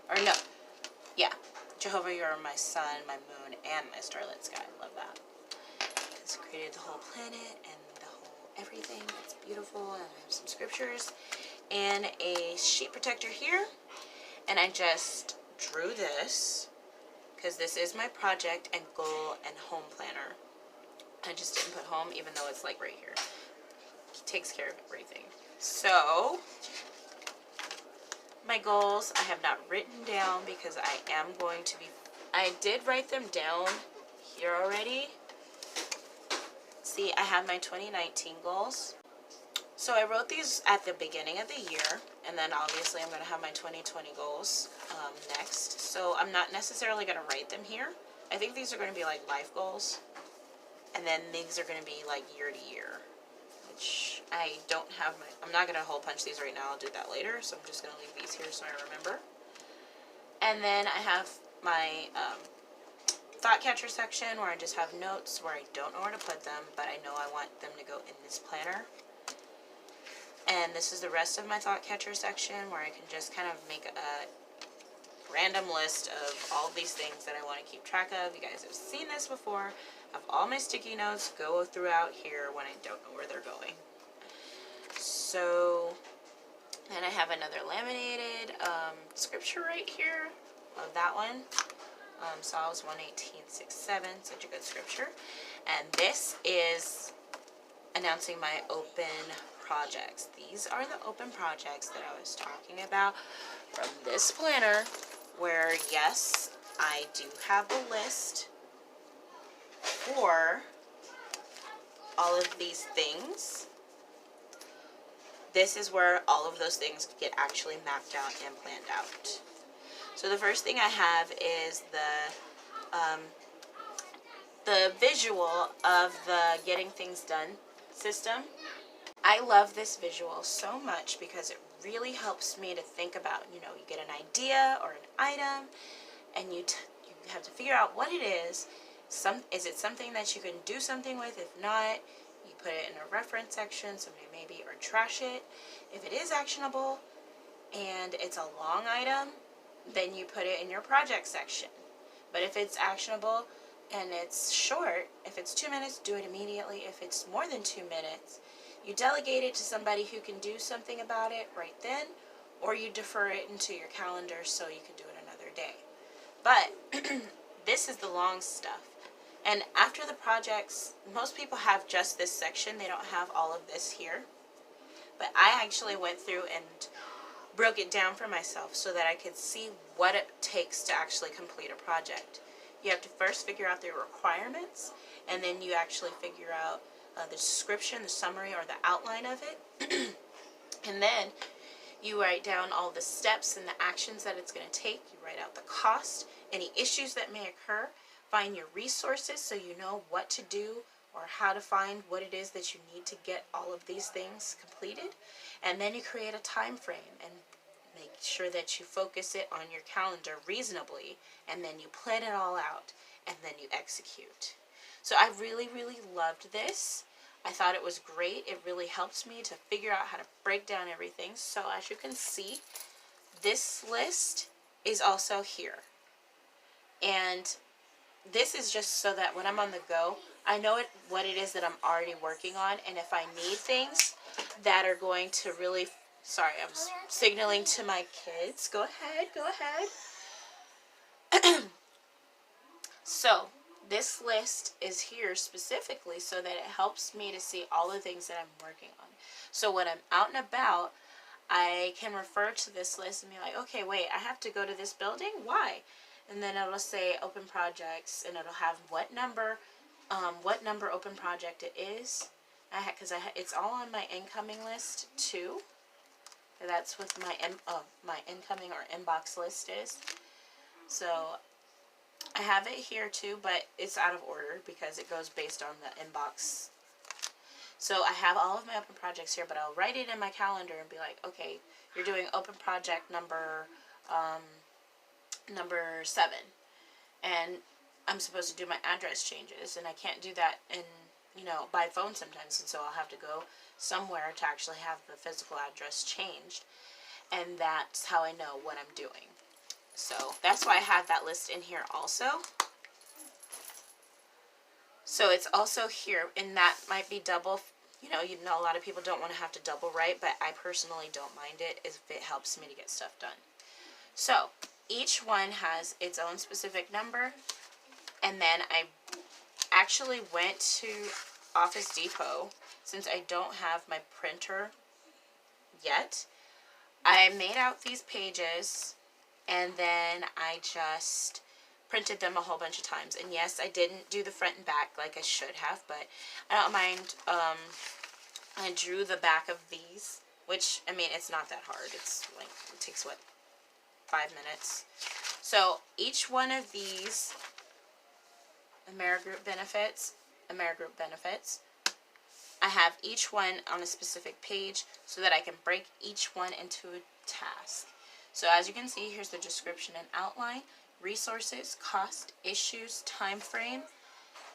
Or no, yeah, Jehovah, you are my sun, my moon, and my starlit sky. I love that. It's created the whole planet and the whole everything. It's beautiful, and I have some scriptures and a sheet protector here. And I just drew this because this is my project and goal and home planner. I just didn't put home, even though it's like right here. It takes care of everything. So, my goals I have not written down because I am going to be, I did write them down here already. See, I have my 2019 goals. So I wrote these at the beginning of the year, and then obviously I'm going to have my 2020 goals next. So I'm not necessarily going to write them here. I think these are going to be like life goals. And then these are going to be like year to year, which I don't have my, I'm not going to hole punch these right now. I'll do that later. So I'm just going to leave these here so I remember. And then I have my thought catcher section where I just have notes where I don't know where to put them, but I know I want them to go in this planner. And this is the rest of my thought catcher section where I can just kind of make a random list of all of these things that I want to keep track of. You guys have seen this before. I have all my sticky notes go throughout here when I don't know where they're going. So, then I have another laminated scripture right here. Love that one. Psalms 118:6-7, such a good scripture. And this is announcing my open projects. These are the open projects that I was talking about from this planner, where yes, I do have a list for all of these things. This is where all of those things get actually mapped out and planned out. So the first thing I have is the visual of the getting things done system. I love this visual so much because it really helps me to think about, you know, you get an idea or an item and you have to figure out what it is. Is it something that you can do something with? If not, you put it in a reference section, somebody maybe, or trash it. If it is actionable and it's a long item, then you put it in your project section. But if it's actionable and it's short, if it's 2 minutes, do it immediately. If it's more than 2 minutes, you delegate it to somebody who can do something about it right then, or you defer it into your calendar so you can do it another day. But this is the long stuff. And after the projects, most people have just this section. They don't have all of this here. But I actually went through and broke it down for myself so that I could see what it takes to actually complete a project. You have to first figure out the requirements, and then you actually figure out the description, the summary, or the outline of it. And then you write down all the steps and the actions that it's going to take. You write out the cost, any issues that may occur, find your resources so you know what to do or how to find what it is that you need to get all of these things completed. And then you create a time frame and make sure that you focus it on your calendar reasonably, and then you plan it all out, and then you execute. So I really, really loved this. I thought it was great. It really helps me to figure out how to break down everything. So as you can see, this list is also here. And this is just so that when I'm on the go, I know what it is that I'm already working on, and if I need things that are going to really, sorry, I was signaling to my kids. Go ahead, go ahead. So, this list is here specifically so that it helps me to see all the things that I'm working on. So when I'm out and about, I can refer to this list and be like, okay, wait, I have to go to this building? Why? And then it'll say open projects, and it'll have what number open project it is. Because it's all on my incoming list too. That's what my incoming or inbox list is. So I have it here too, but it's out of order because it goes based on the inbox. So I have all of my open projects here, but I'll write it in my calendar and be like, okay, you're doing open project number 7, and I'm supposed to do my address changes, and I can't do that by phone sometimes, and so I'll have to go somewhere to actually have the physical address changed, and that's how I know what I'm doing. So that's why I have that list in here also. So it's also here, and that might be double. A lot of people don't want to have to double write, but I personally don't mind it if it helps me to get stuff done. So each one has its own specific number, and then I actually went to Office Depot, since I don't have my printer yet. I made out these pages, and then I just printed them a whole bunch of times. And yes, I didn't do the front and back like I should have, but I don't mind. I drew the back of these, which, I mean, it's not that hard. It's like, it takes, 5 minutes. So each one of these AmeriGroup benefits, I have each one on a specific page so that I can break each one into a task. So as you can see, here's the description and outline, resources, cost, issues, time frame,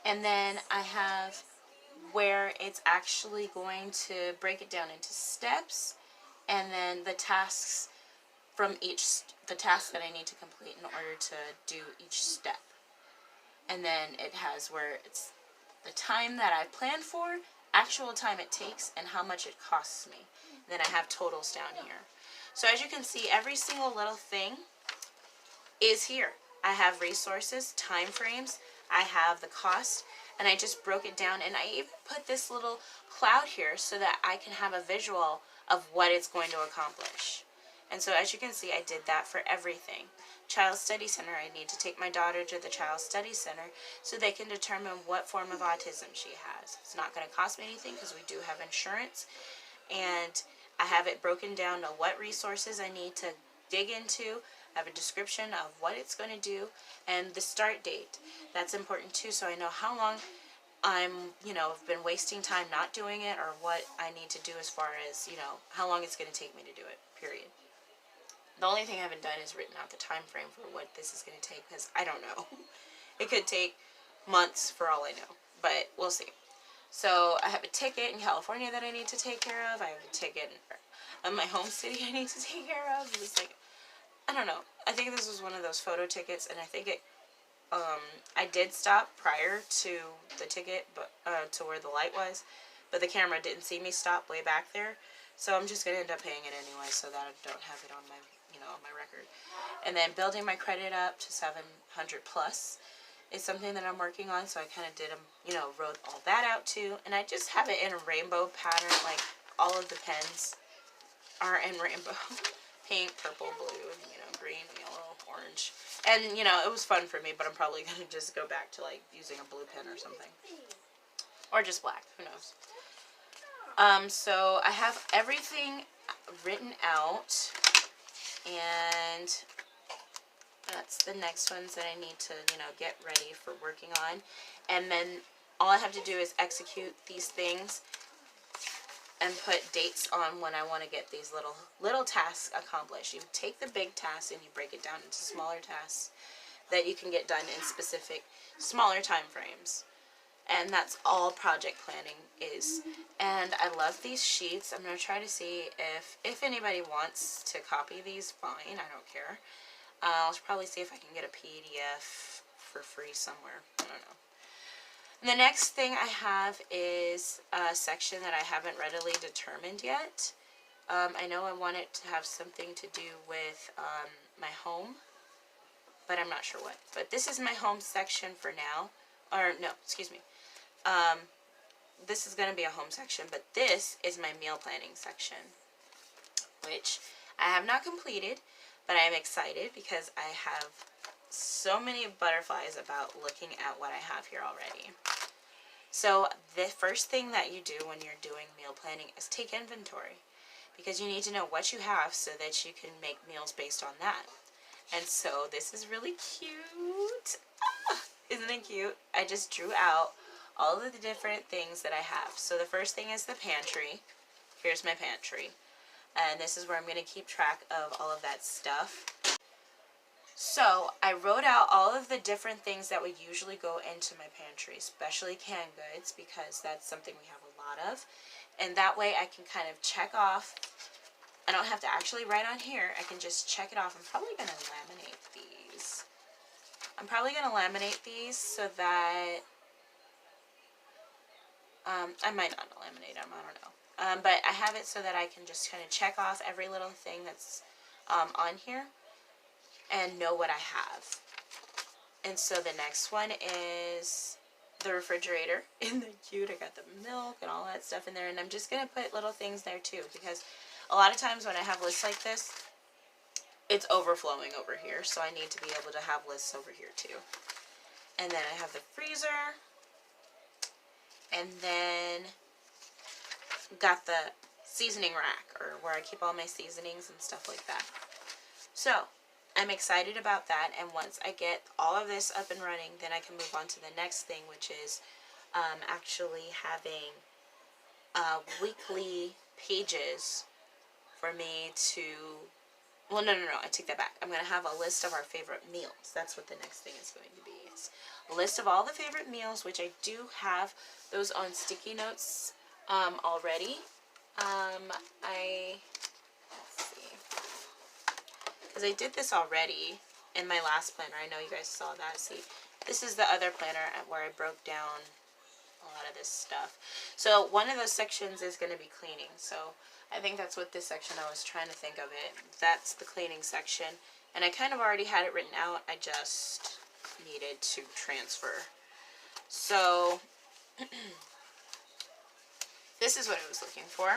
and then I have where it's actually going to break it down into steps, and then the tasks from the task that I need to complete in order to do each step. And then it has where it's the time that I planned for, actual time it takes, and how much it costs me. And then I have totals down here. So as you can see, every single little thing is here. I have resources, time frames, I have the cost, and I just broke it down, and I even put this little cloud here so that I can have a visual of what it's going to accomplish. And so as you can see, I did that for everything. Child Study Center, I need to take my daughter to the Child Study Center so they can determine what form of autism she has. It's not going to cost me anything because we do have insurance, and I have it broken down to what resources I need to dig into. I have a description of what it's going to do and the start date. That's important too, so I know how long I've been wasting time not doing it, or what I need to do as far as, how long it's going to take me to do it, period. The only thing I haven't done is written out the time frame for what this is going to take, because I don't know. It could take months for all I know, but we'll see. So I have a ticket in California that I need to take care of. I have a ticket in my home city I need to take care of. It was like, I don't know. I think this was one of those photo tickets, and I think I did stop prior to the ticket, but to where the light was, but the camera didn't see me stop way back there. So I'm just going to end up paying it anyway so that I don't have it on my, on my record. And then building my credit up to 700 plus is something that I'm working on. So I kind of did wrote all that out too. And I just have it in a rainbow pattern, like all of the pens are in rainbow. Pink, purple, blue, green, yellow, orange. And, it was fun for me, but I'm probably going to just go back to, like, using a blue pen or something. Or just black, who knows. So I have everything written out, and that's the next ones that I need to, get ready for working on. And then all I have to do is execute these things and put dates on when I want to get these little tasks accomplished. You take the big tasks and you break it down into smaller tasks that you can get done in specific smaller time frames. And that's all project planning is. And I love these sheets. I'm going to try to see if anybody wants to copy these, fine, I don't care. I'll probably see if I can get a PDF for free somewhere. I don't know. And the next thing I have is a section that I haven't readily determined yet. I know I want it to have something to do with my home, but I'm not sure what. But this is my home section for now. Or, no, excuse me. This is going to be a home section, but this is my meal planning section, which I have not completed, but I am excited because I have so many butterflies about looking at what I have here already. So the first thing that you do when you're doing meal planning is take inventory, because you need to know what you have so that you can make meals based on that. And so this is really cute. Ah, isn't it cute? I just drew out all of the different things that I have. So the first thing is the pantry. Here's my pantry. And this is where I'm going to keep track of all of that stuff. So I wrote out all of the different things that would usually go into my pantry, especially canned goods, because that's something we have a lot of. And that way I can kind of check off. I don't have to actually write on here. I can just check it off. I'm probably going to laminate these. So that I might not laminate them. I don't know. But I have it so that I can just kind of check off every little thing that's on here and know what I have. And so the next one is the refrigerator. Isn't that cute? I got the milk and all that stuff in there. And I'm just going to put little things there too, because a lot of times when I have lists like this, it's overflowing over here. So I need to be able to have lists over here too. And then I have the freezer. And then got the seasoning rack, or where I keep all my seasonings and stuff like that. So I'm excited about that, and once I get all of this up and running, then I can move on to the next thing, which is actually having weekly pages for me to, well, no, I take that back. I'm going to have a list of our favorite meals. That's what the next thing is going to be. It's a list of all the favorite meals, which I do have those on sticky notes already. Let's see, because I did this already in my last planner. I know you guys saw that. See, this is the other planner where I broke down a lot of this stuff. So one of those sections is going to be cleaning. So I think that's what this section, I was trying to think of it. That's the cleaning section. And I kind of already had it written out. I just needed to transfer. So this is what I was looking for.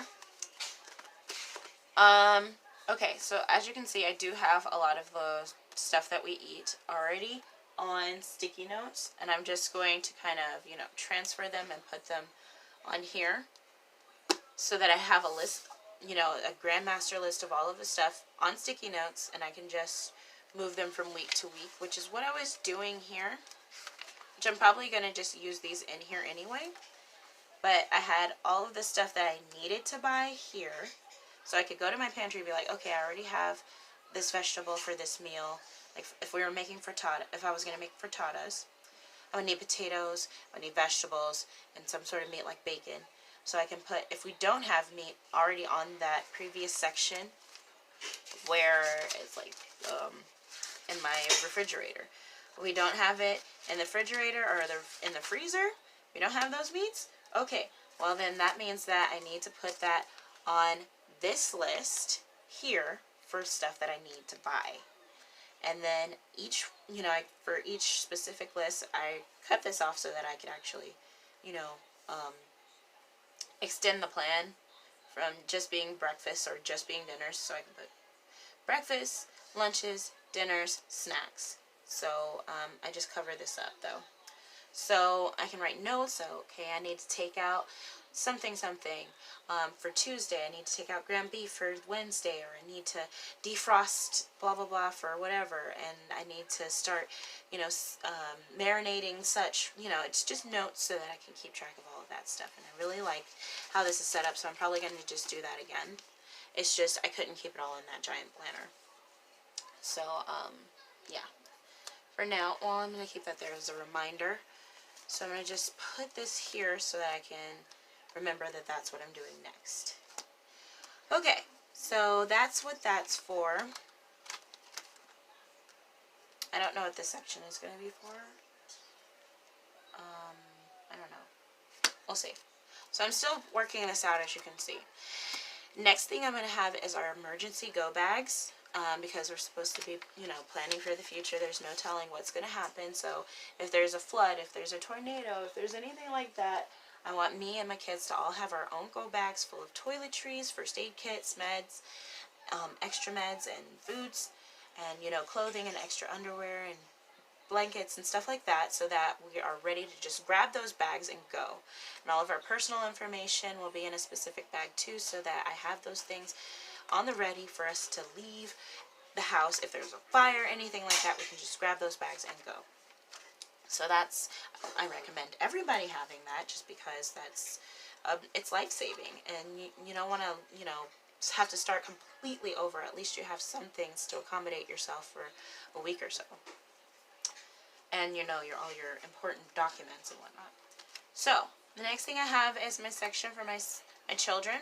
Okay, so as you can see, I do have a lot of the stuff that we eat already on sticky notes, and I'm just going to kind of, you know, transfer them and put them on here so that I have a list, you know, a grandmaster list of all of the stuff on sticky notes, and I can just move them from week to week, which is what I was doing here, which I'm probably going to just use these in here anyway. But I had all of the stuff that I needed to buy here, so I could go to my pantry and be like, okay, I already have this vegetable for this meal. Like if we were making frittata, if I was going to make frittatas, I would need potatoes, I would need vegetables, and some sort of meat like bacon. So I can put, if we don't have meat already on that previous section where it's like in my refrigerator, we don't have it in the refrigerator or in the freezer, we don't have those meats. Okay, well then that means that I need to put that on this list here for stuff that I need to buy. And then each, you know, for each specific list, I cut this off so that I could actually, you know, extend the plan from just being breakfast or just being dinners. So I can put breakfast, lunches, dinners, snacks. So I just cover this up though. So I can write notes. So, okay, I need to take out something. For Tuesday, I need to take out ground beef for Wednesday, or I need to defrost blah, blah, blah for whatever. And I need to start, you know, marinating such, you know, it's just notes so that I can keep track of all of that stuff. And I really like how this is set up, so I'm probably going to just do that again. It's just I couldn't keep it all in that giant planner. So, yeah. For now, well, I'm going to keep that there as a reminder. So I'm going to just put this here so that I can remember that that's what I'm doing next. Okay, so that's what that's for. I don't know what this section is going to be for. I don't know. We'll see. So I'm still working this out, as you can see. Next thing I'm going to have is our emergency go bags, because we're supposed to be, you know, planning for the future. There's no telling what's going to happen. So if there's a flood, if there's a tornado, if there's anything like that, I want me and my kids to all have our own go bags full of toiletries, first aid kits, meds, extra meds, and foods, and, you know, clothing and extra underwear and blankets and stuff like that, so that we are ready to just grab those bags and go. And all of our personal information will be in a specific bag too, so that I have those things on the ready for us to leave the house. If there's a fire, anything like that, we can just grab those bags and go. So that's, I recommend everybody having that, just because that's, it's life-saving, and you don't want to, you know, have to start completely over. At least you have some things to accommodate yourself for a week or so. And, you know, all your important documents and whatnot. So the next thing I have is my section for my children.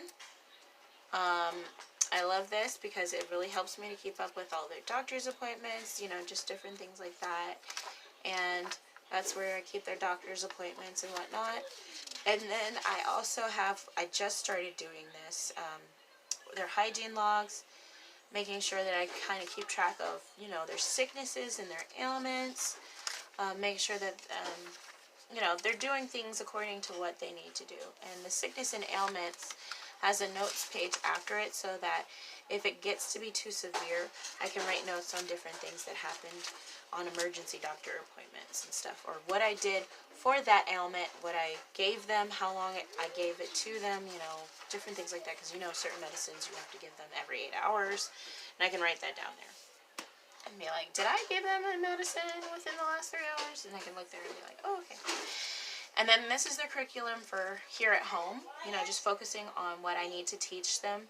I love this because it really helps me to keep up with all their doctor's appointments, you know, just different things like that. And that's where I keep their doctor's appointments and whatnot. And then I also have, I just started doing this, their hygiene logs, making sure that I kind of keep track of, you know, their sicknesses and their ailments. Make sure that, you know, they're doing things according to what they need to do. And the sickness and ailments has a notes page after it, so that if it gets to be too severe, I can write notes on different things that happened on emergency doctor appointments and stuff, or what I did for that ailment, what I gave them, how long I gave it to them, you know, different things like that, because, you know, certain medicines you have to give them every 8 hours, and I can write that down there. And be like, did I give them a medicine within the last 3 hours? And I can look there and be like, oh, okay. And then this is the curriculum for here at home. You know, just focusing on what I need to teach them.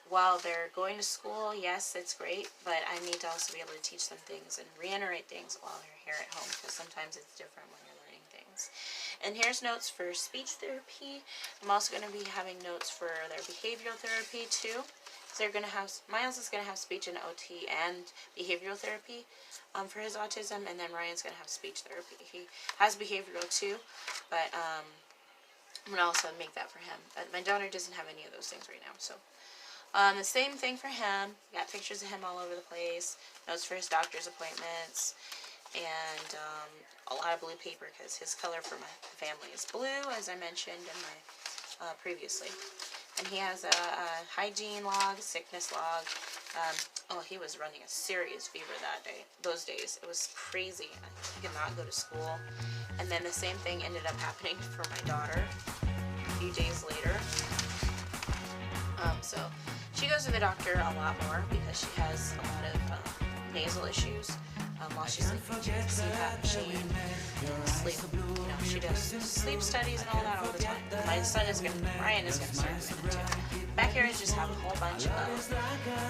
While they're going to school, yes, it's great. But I need to also be able to teach them things and reiterate things while they're here at home. Because sometimes it's different when you're learning things. And here's notes for speech therapy. I'm also going to be having notes for their behavioral therapy too. They're going to have, Miles is going to have speech and OT and behavioral therapy for his autism, and then Ryan's going to have speech therapy. He has behavioral too, but I'm going to also make that for him. My daughter doesn't have any of those things right now, so the same thing for him. Got pictures of him all over the place, notes for his doctor's appointments, and a lot of blue paper, because his color for my family is blue, as I mentioned in my previously. And he has a hygiene log, sickness log. Oh, he was running a serious fever that day. Those days, it was crazy. He could not go to school. And then the same thing ended up happening for my daughter a few days later. So she goes to the doctor a lot more because she has a lot of nasal issues. While she's sleeping, she has CPAP machine, sleep, you know, she does sleep studies and all that all the time. My son is going to, Ryan is going to start doing that too. Back here I just have a whole bunch of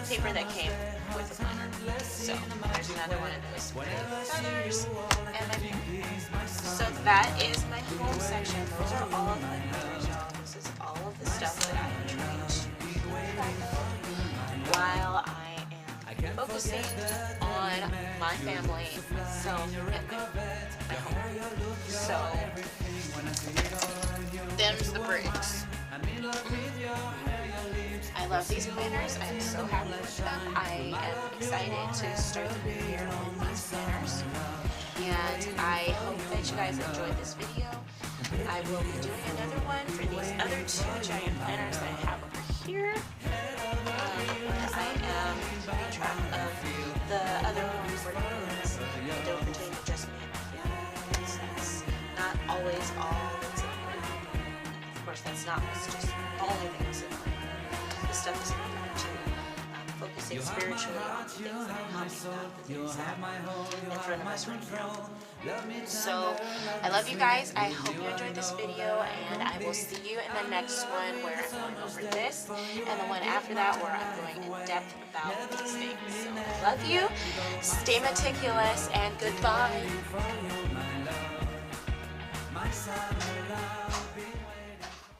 paper that came with the planner. So there's another one of those with feathers and my paper. So that is my home section. Those are all of my papers, y'all. This is all of the stuff that I am trying to while I am focusing on my family, myself, and my home. So, them's the bricks. I love these planners. I am so happy with them. I am excited to start the new year with these planners. And I hope that you guys enjoyed this video. I will be doing another one for these other 2 giant planners that I have over here. I am keeping track of the other ones we're doing this. They don't pertain to just me and my family. That's not always all that's important. Of course, that's not just the only thing that's important. This stuff is important too. Focusing spiritually on things that are coming up, the things that are in front of us right now. So, I love you guys. I hope you enjoyed this video, and I will see you in the next one where I'm going over this, and the one after that where I'm going in depth about these things. So, I love you. Stay meticulous, and goodbye.